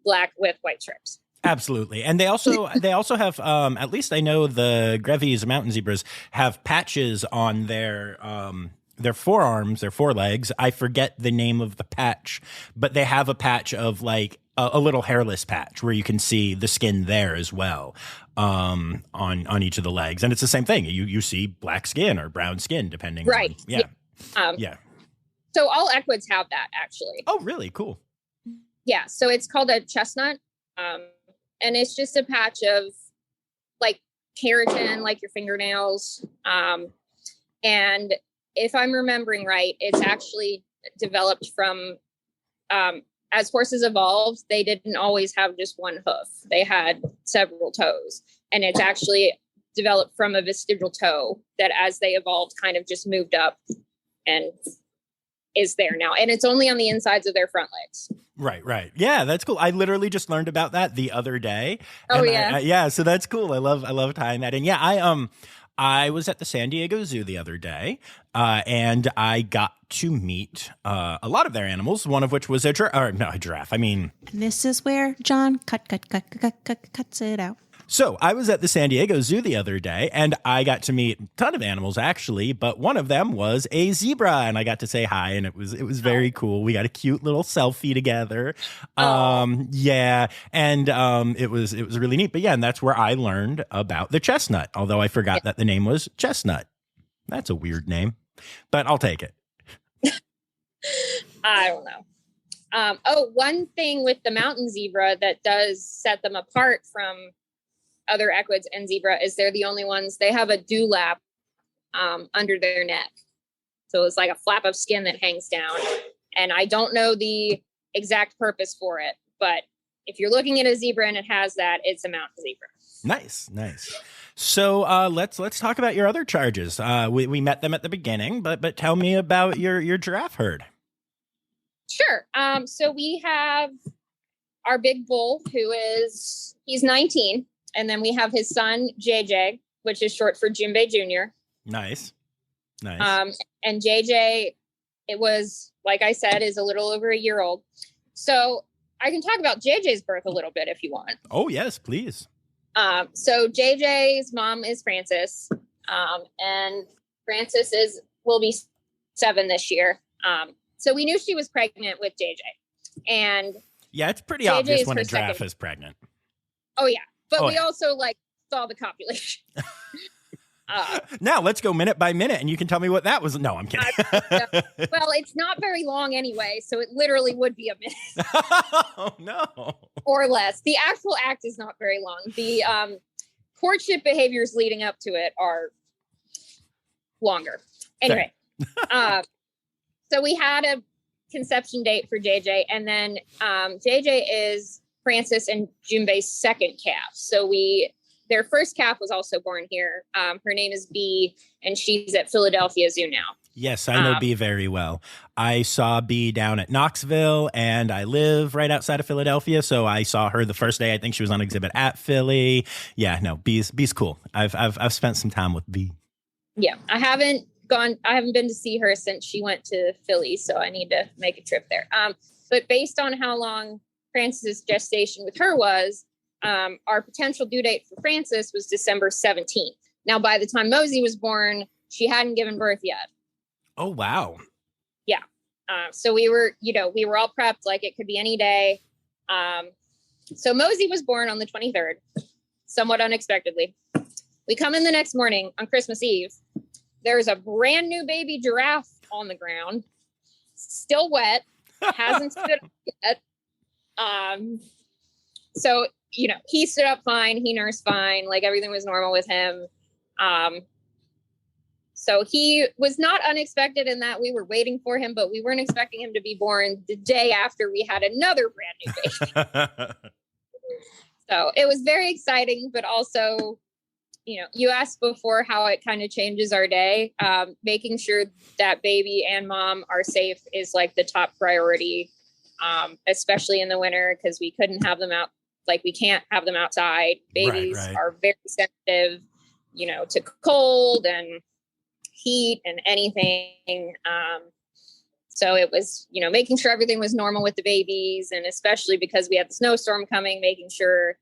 black with white stripes. Absolutely. And they also have, at least I know the Grevy's mountain zebras have patches on their forearms, their forelegs. I forget the name of the patch, but they have a patch of like a little hairless patch where you can see the skin there as well, on each of the legs. And it's the same thing. You see black skin or brown skin, depending. Right. On, yeah. So all equids have that actually. Oh, really? Cool. Yeah. So it's called a chestnut. And it's just a patch of like keratin, like your fingernails. And if I'm remembering right, it's actually developed from, as horses evolved, they didn't always have just one hoof. They had several toes. And it's actually developed from a vestigial toe that as they evolved kind of just moved up and is there now. And it's only on the insides of their front legs. Right. Yeah, that's cool. I literally just learned about that the other day. Oh, yeah. Yeah, so that's cool. I love tying that in. Yeah, I was at the San Diego Zoo the other day, and I got to meet a lot of their animals, one of which was a giraffe. I mean... And this is where John cuts it out. So I was at the San Diego Zoo the other day, and I got to meet a ton of animals, actually, but one of them was a zebra, and I got to say hi, and it was very cool. We got a cute little selfie together. Yeah, and it was really neat. But yeah, and that's where I learned about the chestnut, although I forgot that the name was Chestnut. That's a weird name, but I'll take it. I don't know. One thing with the mountain zebra that does set them apart from other equids and zebra is they're the only ones, they have a dewlap under their neck. So it's like a flap of skin that hangs down. And I don't know the exact purpose for it, but if you're looking at a zebra and it has that, it's a mountain zebra. Nice. So let's talk about your other charges. We met them at the beginning, but tell me about your giraffe herd. Sure. So we have our big bull he's 19. And then we have his son, JJ, which is short for Jimbei Jr. Nice. And JJ, it was, like I said, is a little over a year old. So I can talk about JJ's birth a little bit if you want. Oh, yes, please. So JJ's mom is Frances. And Frances will be 7 this year. So we knew she was pregnant with JJ. And yeah, it's pretty JJ obvious is when a her giraffe second. is pregnant. Oh, yeah. But we yeah. also saw the copulation. Now let's go minute by minute and you can tell me what that was. No, I'm kidding. Well, it's not very long anyway, so it literally would be a minute. Oh, no. Or less. The actual act is not very long. The courtship behaviors leading up to it are longer. Anyway, so we had a conception date for JJ, and then JJ is Francis and Junbei's second calf. So their first calf was also born here. Her name is Bee, and she's at Philadelphia Zoo now. Yes, I know Bee very well. I saw Bee down at Knoxville, and I live right outside of Philadelphia, so I saw her the first day. I think she was on exhibit at Philly. Yeah, no, Bee's cool. I've spent some time with Bee. Yeah, I haven't been to see her since she went to Philly, so I need to make a trip there. But based on how long Francis's gestation with her was, our potential due date for Francis was December 17th. Now, by the time Mosey was born, she hadn't given birth yet. Oh, wow. Yeah. So we were all prepped like it could be any day. So Mosey was born on the 23rd, somewhat unexpectedly. We come in the next morning on Christmas Eve. There's a brand new baby giraffe on the ground, still wet, hasn't stood up yet. So, he stood up fine. He nursed fine. Like everything was normal with him. So he was not unexpected in that we were waiting for him, but we weren't expecting him to be born the day after we had another brand new baby. So it was very exciting, but also, you asked before how it kind of changes our day. Making sure that baby and mom are safe is like the top priority, especially in the winter, because we couldn't have them out. Like we can't have them outside. Babies are very sensitive, to cold and heat and anything. So it was, making sure everything was normal with the babies, and especially because we had the snowstorm coming, making sure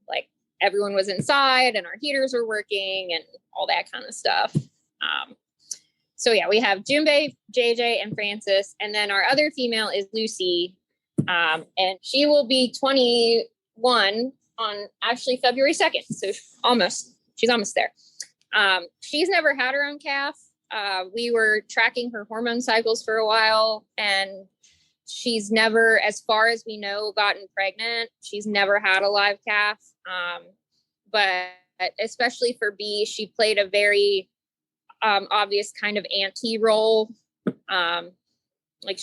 like everyone was inside and our heaters were working and all that kind of stuff. So yeah, we have Junbei, JJ, and Francis, and then our other female is Lucy, and she will be 21 on actually February 2nd. So she's almost there. She's never had her own calf. We were tracking her hormone cycles for a while, and she's never, as far as we know, gotten pregnant. She's never had a live calf. But especially for Bee, she played a very obvious kind of auntie role. Like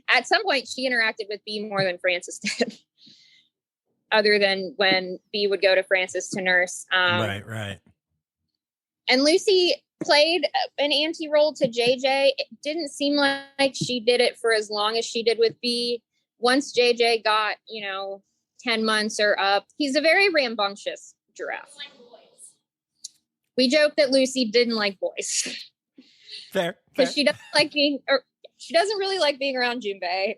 at some point she interacted with Bee more than Francis did. Other than when Bee would go to Francis to nurse. Right. And Lucy played an auntie role to JJ. It didn't seem like she did it for as long as she did with Bee. Once JJ got, 10 months or up, he's a very rambunctious giraffe. We joke that Lucy didn't like boys. Fair. Because she doesn't really like being around Junbei.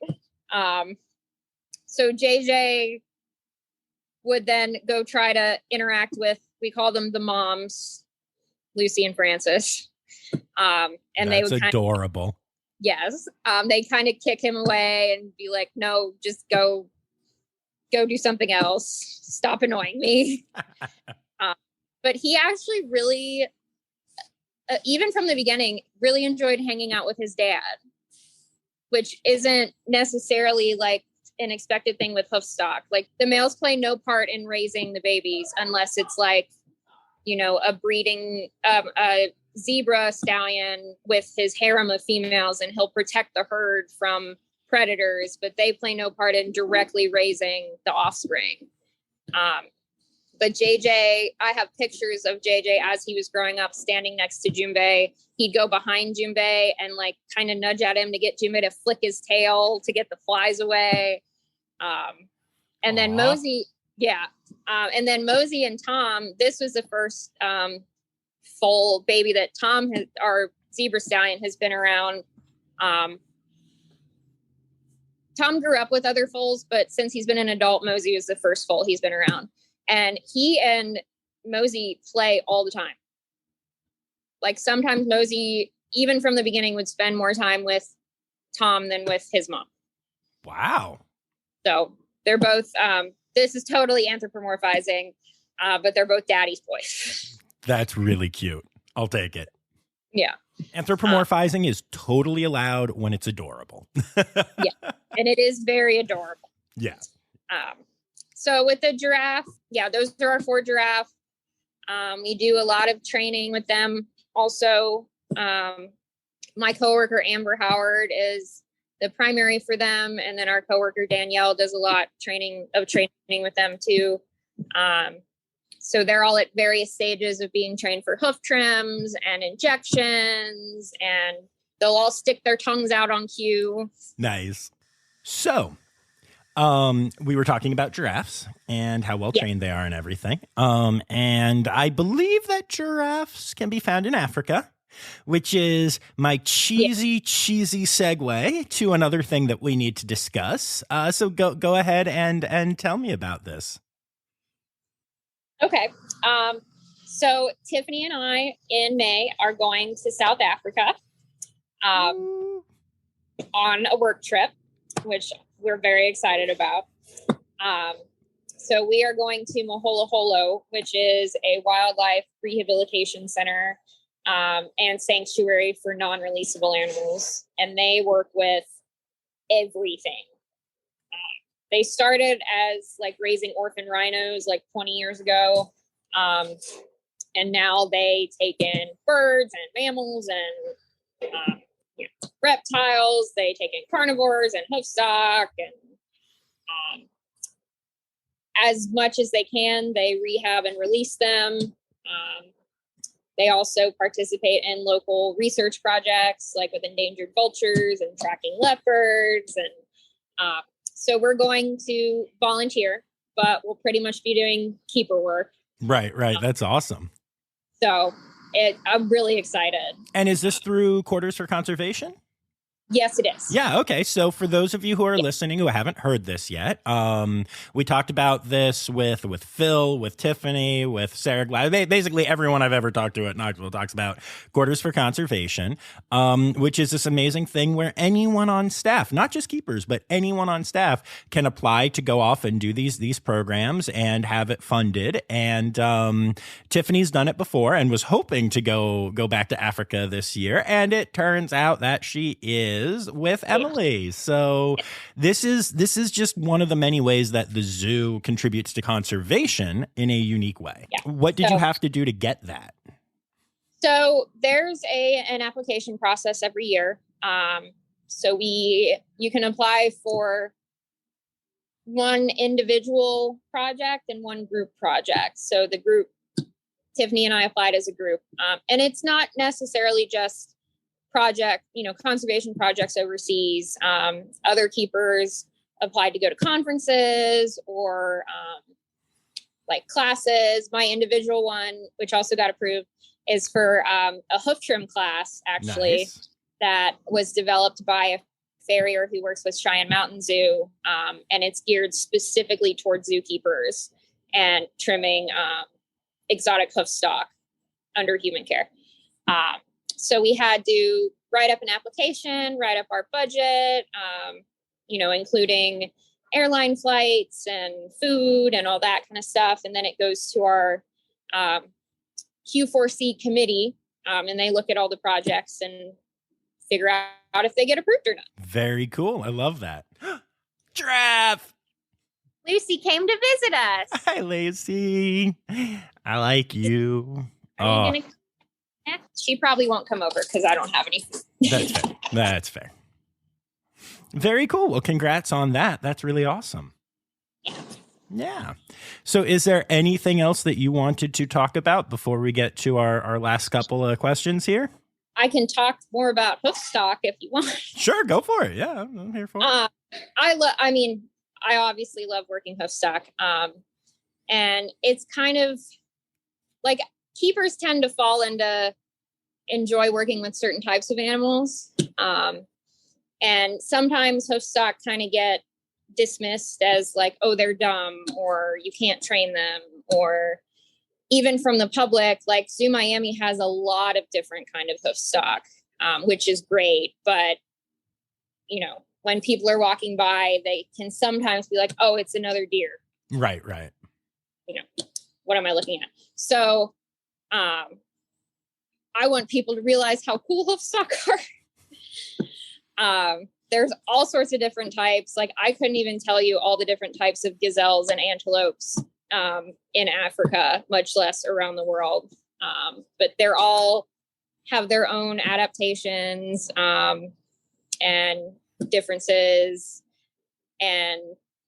So JJ would then go try to interact with, we call them the moms, Lucy and Francis. And they would adorable. Yes. They kind of kick him away and be like, no, just go do something else. Stop annoying me. But he actually really, even from the beginning, really enjoyed hanging out with his dad, which isn't necessarily like an expected thing with hoofstock. Like the males play no part in raising the babies unless it's like, a breeding, a zebra stallion with his harem of females, and he'll protect the herd from predators, but they play no part in directly raising the offspring. But JJ, I have pictures of JJ as he was growing up standing next to Junbei. He'd go behind Junbei and like kind of nudge at him to get Junbei to flick his tail to get the flies away. And then Mosey, and then Mosey and Tom, this was the first foal baby that Tom, our zebra stallion, has been around. Tom grew up with other foals, but since he's been an adult, Mosey was the first foal he's been around. And he and Mosey play all the time. Like sometimes Mosey, even from the beginning, would spend more time with Tom than with his mom. Wow. So they're both, this is totally anthropomorphizing, but they're both daddy's boys. That's really cute. I'll take it. Yeah. Anthropomorphizing is totally allowed when it's adorable. Yeah. And it is very adorable. Yeah. So with the giraffe, those are our 4 giraffe. We do a lot of training with them. Also, my coworker, Amber Howard, is the primary for them. And then our coworker, Danielle, does a lot training with them too. So they're all at various stages of being trained for hoof trims and injections, and they'll all stick their tongues out on cue. Nice. So, we were talking about giraffes and how well trained they are and everything. And I believe that giraffes can be found in Africa, which is my cheesy segue to another thing that we need to discuss. So go ahead and tell me about this. Okay. So Tiffany and I in May are going to South Africa on a work trip, which we're very excited about. So we are going to Maholaholo, which is a wildlife rehabilitation center and sanctuary for non-releasable animals. And they work with everything. They started as like raising orphan rhinos like 20 years ago. And now they take in birds and mammals and reptiles. They take in carnivores and hoofstock, and as much as they can, they rehab and release them. They also participate in local research projects like with endangered vultures and tracking leopards. And so we're going to volunteer, but we'll pretty much be doing keeper work. Right. That's awesome. So I'm really excited. And is this through Quarters for Conservation? Yes, it is. Yeah. Okay. So for those of you who are listening who haven't heard this yet, we talked about this with Phil, with Tiffany, with Sarah Glass. Basically, everyone I've ever talked to at Knoxville talks about Quarters for Conservation, which is this amazing thing where anyone on staff, not just keepers, but anyone on staff can apply to go off and do these programs and have it funded. And Tiffany's done it before and was hoping to go back to Africa this year. And it turns out that she is with Emily. So this is just one of the many ways that the zoo contributes to conservation in a unique way. Yeah. What did you have to do to get that? So there's an application process every year. So you can apply for one individual project and one group project. So the group, Tiffany and I applied as a group. And it's not necessarily just conservation projects overseas. Other keepers applied to go to conferences or like classes. My individual one, which also got approved, is for a hoof trim class, actually. Nice. That was developed by a farrier who works with Cheyenne Mountain Zoo. And it's geared specifically towards zookeepers and trimming exotic hoof stock under human care. So we had to write up an application, write up our budget, including airline flights and food and all that kind of stuff. And then it goes to our Q4C committee, and they look at all the projects and figure out if they get approved or not. Very cool. I love that. Giraffe! Lucy came to visit us. Hi, Lucy. I like you. Are you gonna? She probably won't come over because I don't have any food. That's fair. Very cool. Well, congrats on that. That's really awesome. Yeah. So is there anything else that you wanted to talk about before we get to our last couple of questions here? I can talk more about hoofstock if you want. Sure, go for it. Yeah, I'm here for it. I obviously love working hoofstock. And it's kind of like keepers tend to fall into enjoy working with certain types of animals. And sometimes hoofstock kind of get dismissed as like, oh, they're dumb, or you can't train them, or even from the public, like Zoo Miami has a lot of different kind of hoofstock, which is great. But, when people are walking by, they can sometimes be like, oh, it's another deer. Right. What am I looking at? So I want people to realize how cool hoofstock are. There's all sorts of different types. Like I couldn't even tell you all the different types of gazelles and antelopes in Africa, much less around the world. But they're all have their own adaptations and differences. And,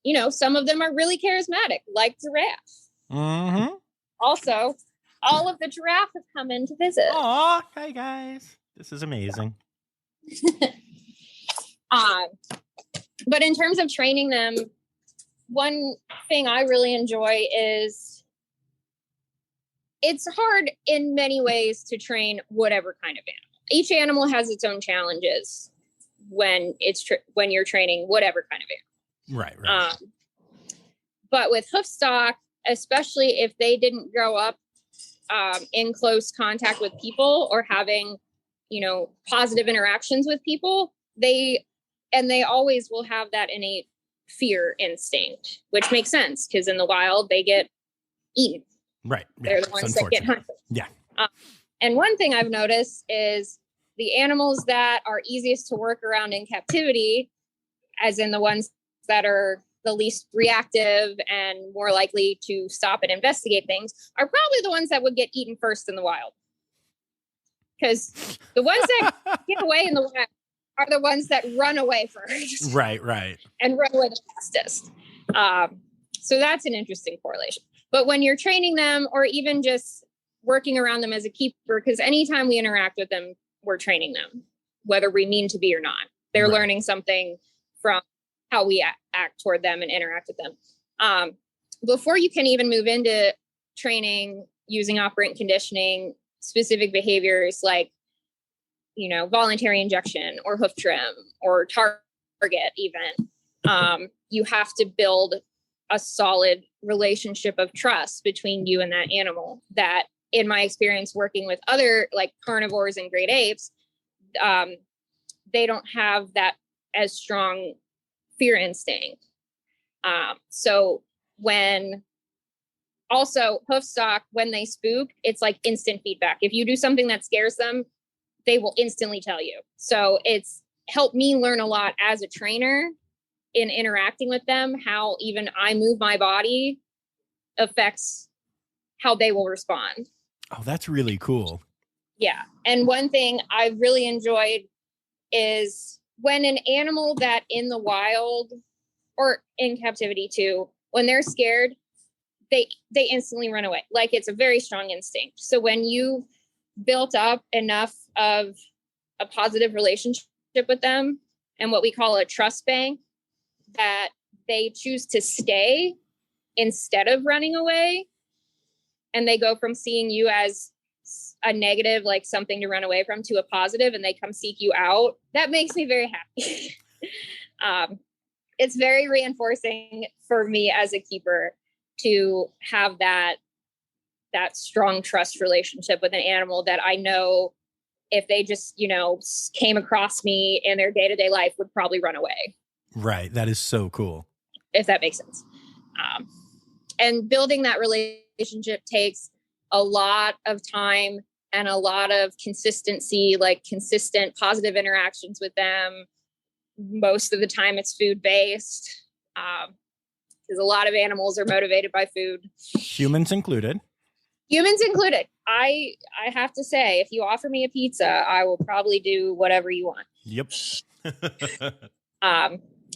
you know, some of them are really charismatic, like giraffe. Mm-hmm. Also, all of the giraffe have come in to visit. Aw, hi guys. This is amazing. But in terms of training them, one thing I really enjoy is it's hard in many ways to train whatever kind of animal. Each animal has its own challenges when when you're training whatever kind of animal. Right. But with hoofstock, especially if they didn't grow up in close contact with people or having, you know, positive interactions with people, they always will have that innate fear instinct, which makes sense because in the wild they get eaten. Right. Yeah, they're the ones that get hunted. Yeah. And one thing I've noticed is the animals that are easiest to work around in captivity, as in the ones that are the least reactive and more likely to stop and investigate things, are probably the ones that would get eaten first in the wild. Because the ones that get away in the wild are the ones that run away first. Right. And run away the fastest. So that's an interesting correlation. But when you're training them or even just working around them as a keeper, because anytime we interact with them, we're training them, whether we mean to be or not. They're learning something from how we act toward them and interact with them. Before you can even move into training using operant conditioning, specific behaviors like, you know, voluntary injection or hoof trim or target even, you have to build a solid relationship of trust between you and that animal that, in my experience working with other like carnivores and great apes, they don't have that as strong fear instinct. So when also hoofstock, when they spook, it's like instant feedback. If you do something that scares them, they will instantly tell you. So it's helped me learn a lot as a trainer in interacting with them, how even I move my body affects how they will respond. Oh, that's really cool. Yeah. And one thing I really enjoyed is when an animal that in the wild or in captivity too, when they're scared, they instantly run away. Like it's a very strong instinct. So when you built up enough of a positive relationship with them and what we call a trust bank, that they choose to stay instead of running away, and they go from seeing you as a negative, like something to run away from, to a positive, and they come seek you out. That makes me very happy. It's very reinforcing for me as a keeper to have that strong trust relationship with an animal that I know if they just, you know, came across me in their day-to-day life would probably run away. Right. That is so cool. If that makes sense. And building that relationship takes a lot of time and a lot of consistency, like consistent positive interactions with them. Most of the time it's food-based, because a lot of animals are motivated by food. Humans included. Humans included. I have to say, if you offer me a pizza, I will probably do whatever you want. Yep.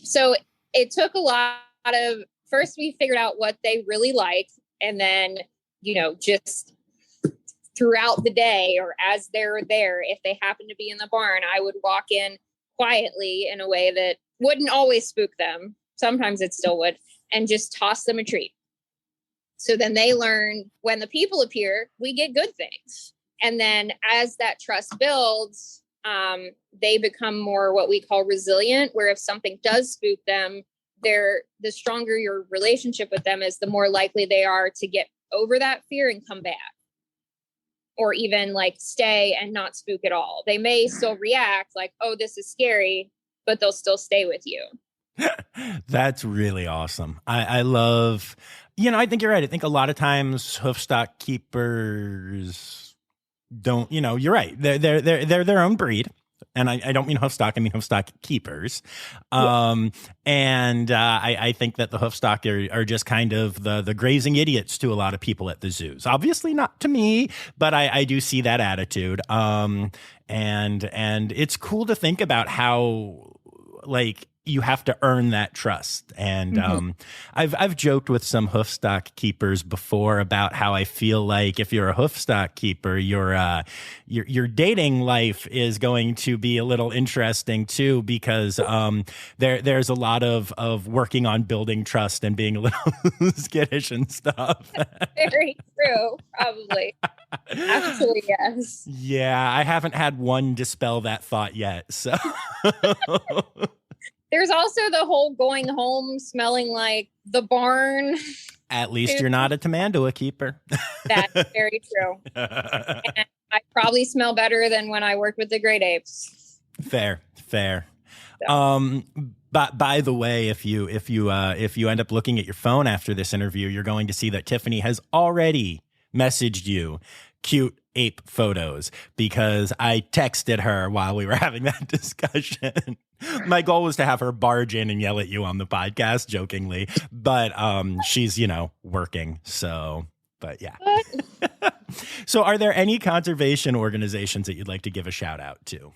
So it took a lot of, first we figured out what they really like. And then, you know, just throughout the day or as they're there, if they happen to be in the barn, I would walk in quietly in a way that wouldn't always spook them. Sometimes it still would, and just toss them a treat. So then they learn when the people appear, we get good things. And then as that trust builds, they become more what we call resilient, where if something does spook them, the stronger your relationship with them is, the more likely they are to get over that fear and come back. Or even like stay and not spook at all. They may still react like, oh, this is scary, but they'll still stay with you. That's really awesome. I love I think you're right. I think a lot of times hoofstock keepers don't, you're right. They're their own breed. And I don't mean hoofstock, I mean hoofstock keepers. And I think that the hoofstock are just kind of the grazing idiots to a lot of people at the zoos. Obviously not to me, but I do see that attitude. And it's cool to think about how, like, you have to earn that trust. And I've joked with some hoofstock keepers before about how I feel like if you're a hoofstock keeper, your dating life is going to be a little interesting too, because there's a lot of working on building trust and being a little skittish and stuff. Very true, probably. Actually, yes. Yeah, I haven't had one dispel that thought yet. So there's also the whole going home smelling like the barn. At least you're not a Tamandua keeper. That's very true. And I probably smell better than when I worked with the great apes. Fair. So. But by the way, if you end up looking at your phone after this interview, you're going to see that Tiffany has already messaged you cute ape photos, because I texted her while we were having that discussion. My goal was to have her barge in and yell at you on the podcast jokingly, but she's, working. So, but yeah. So are there any conservation organizations that you'd like to give a shout out to?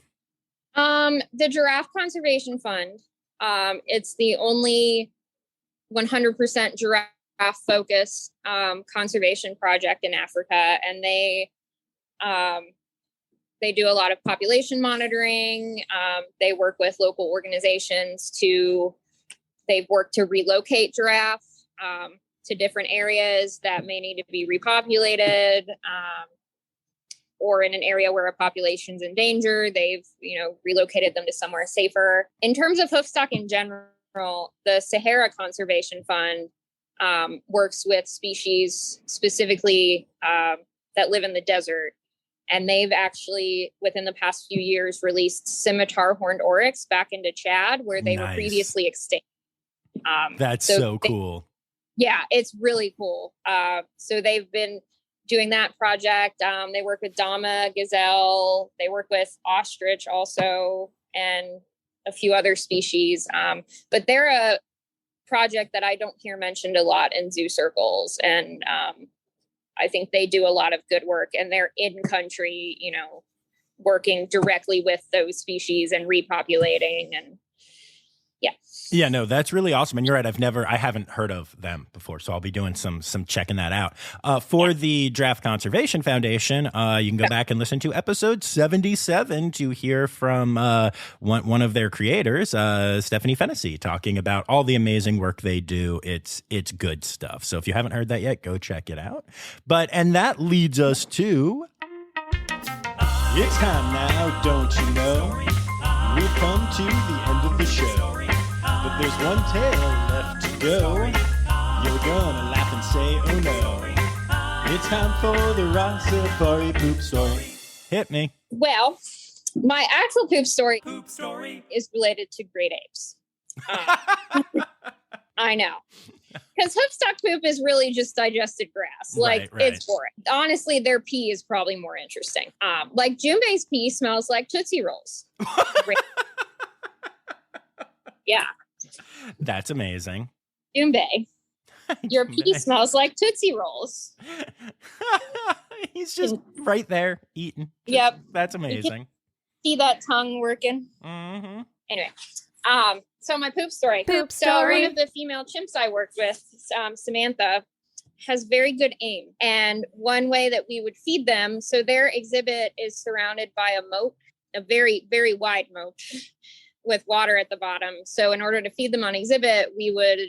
The Giraffe Conservation Fund. It's the only 100% giraffe focused conservation project in Africa, and they do a lot of population monitoring. They work with local organizations they've worked to relocate giraffe to different areas that may need to be repopulated, or in an area where a population's in danger, they've, relocated them to somewhere safer. In terms of hoofstock in general, the Sahara Conservation Fund works with species specifically that live in the desert. And they've actually, within the past few years, released scimitar horned oryx back into Chad, where they were previously extinct. That's so cool. Yeah, it's really cool. So they've been doing that project. They work with Dama, gazelle. They work with ostrich also, and a few other species. But they're a project that I don't hear mentioned a lot in zoo circles. And I think they do a lot of good work, and they're in country, working directly with those species and repopulating. And yeah, no, that's really awesome. And you're right. I haven't heard of them before, so I'll be doing some checking that out. For the Giraffe Conservation Foundation, you can go back and listen to episode 77 to hear from one of their creators, Stephanie Fennessy, talking about all the amazing work they do. It's good stuff. So if you haven't heard that yet, go check it out. And that leads us to, it's time now, don't you know? We've come to the end of the show. But there's one tale left to go. You're gonna laugh and say, oh no. It's time for the Rossifari poop story. Hit me. Well, my actual poop story is related to great apes. I know. Because hoofstock poop is really just digested grass. Right. It's boring. Honestly, their pee is probably more interesting. Like Junbei's pee smells like Tootsie Rolls. Yeah. That's amazing. Junbei, your pee smells like Tootsie Rolls. He's just right there eating. Yep. That's amazing. See that tongue working? Mm-hmm. Anyway, so my poop story. So one of the female chimps I worked with, Samantha, has very good aim. And one way that we would feed them, so their exhibit is surrounded by a moat, a very, very wide moat with water at the bottom. So in order to feed them on exhibit, we would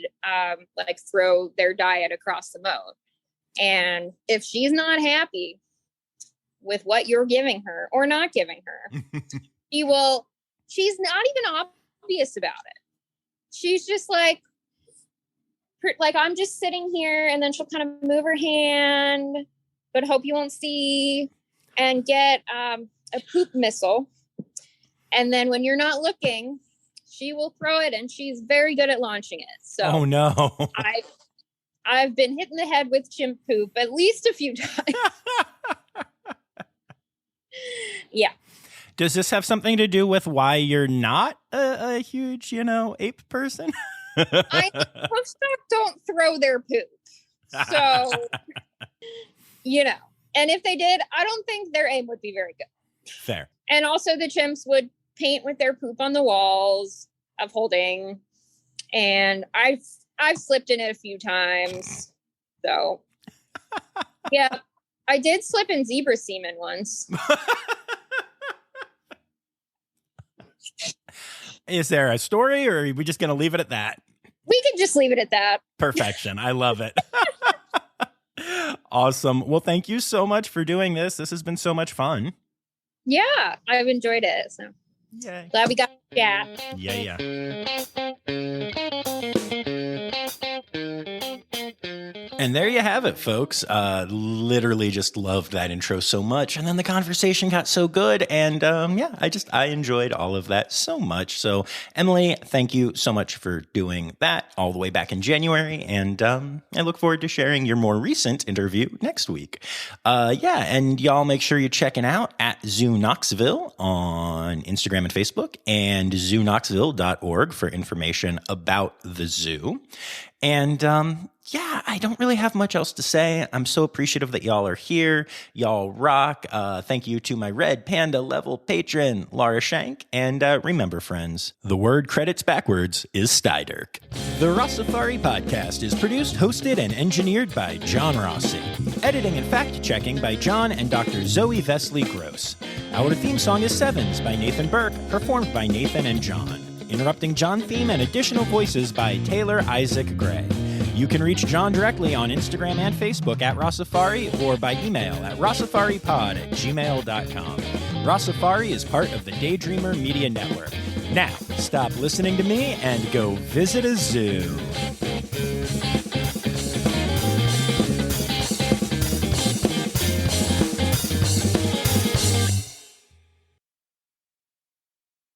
throw their diet across the moat. And if she's not happy with what you're giving her or not giving her, she's not even obvious about it. She's just like I'm just sitting here, and then she'll kind of move her hand, but hope you won't see, and get a poop missile. And then when you're not looking, she will throw it, and she's very good at launching it. So oh no. I've been hit in the head with chimp poop at least a few times. Yeah. Does this have something to do with why you're not a huge, ape person? Hoofstock don't throw their poop. So, and if they did, I don't think their aim would be very good. Fair. And also the chimps would paint with their poop on the walls of holding. And I've slipped in it a few times. So, yeah, I did slip in zebra semen once. Is there a story, or are we just going to leave it at that? We can just leave it at that. Perfection. I love it. Awesome. Well, thank you so much for doing this. This has been so much fun. Yeah, I've enjoyed it. So Yay. glad we got to chat. Yeah. And there you have it, folks. Literally just loved that intro so much. And then the conversation got so good. And I enjoyed all of that so much. So, Emily, thank you so much for doing that all the way back in January. And I look forward to sharing your more recent interview next week. And y'all make sure you're checking out at Zoo Knoxville on Instagram and Facebook, and zooknoxville.org for information about the zoo. And I don't really have much else to say. I'm so appreciative that y'all are here. Y'all rock. Thank you to my Red Panda level patron, Laura Shank. And remember, friends, the word credits backwards is Stydirk. The Rossifari podcast is produced, hosted, and engineered by John Rossi. Editing and fact-checking by John and Dr. Zoe Vesley Gross. Our theme song is Sevens by Nathan Burke, performed by Nathan and John. Interrupting John theme and additional voices by Taylor Isaac Gray. You can reach John directly on Instagram and Facebook at Rossifari, or by email at rossifaripod@gmail.com. Rossifari is part of the Daydreamer Media Network. Now, stop listening to me and go visit a zoo.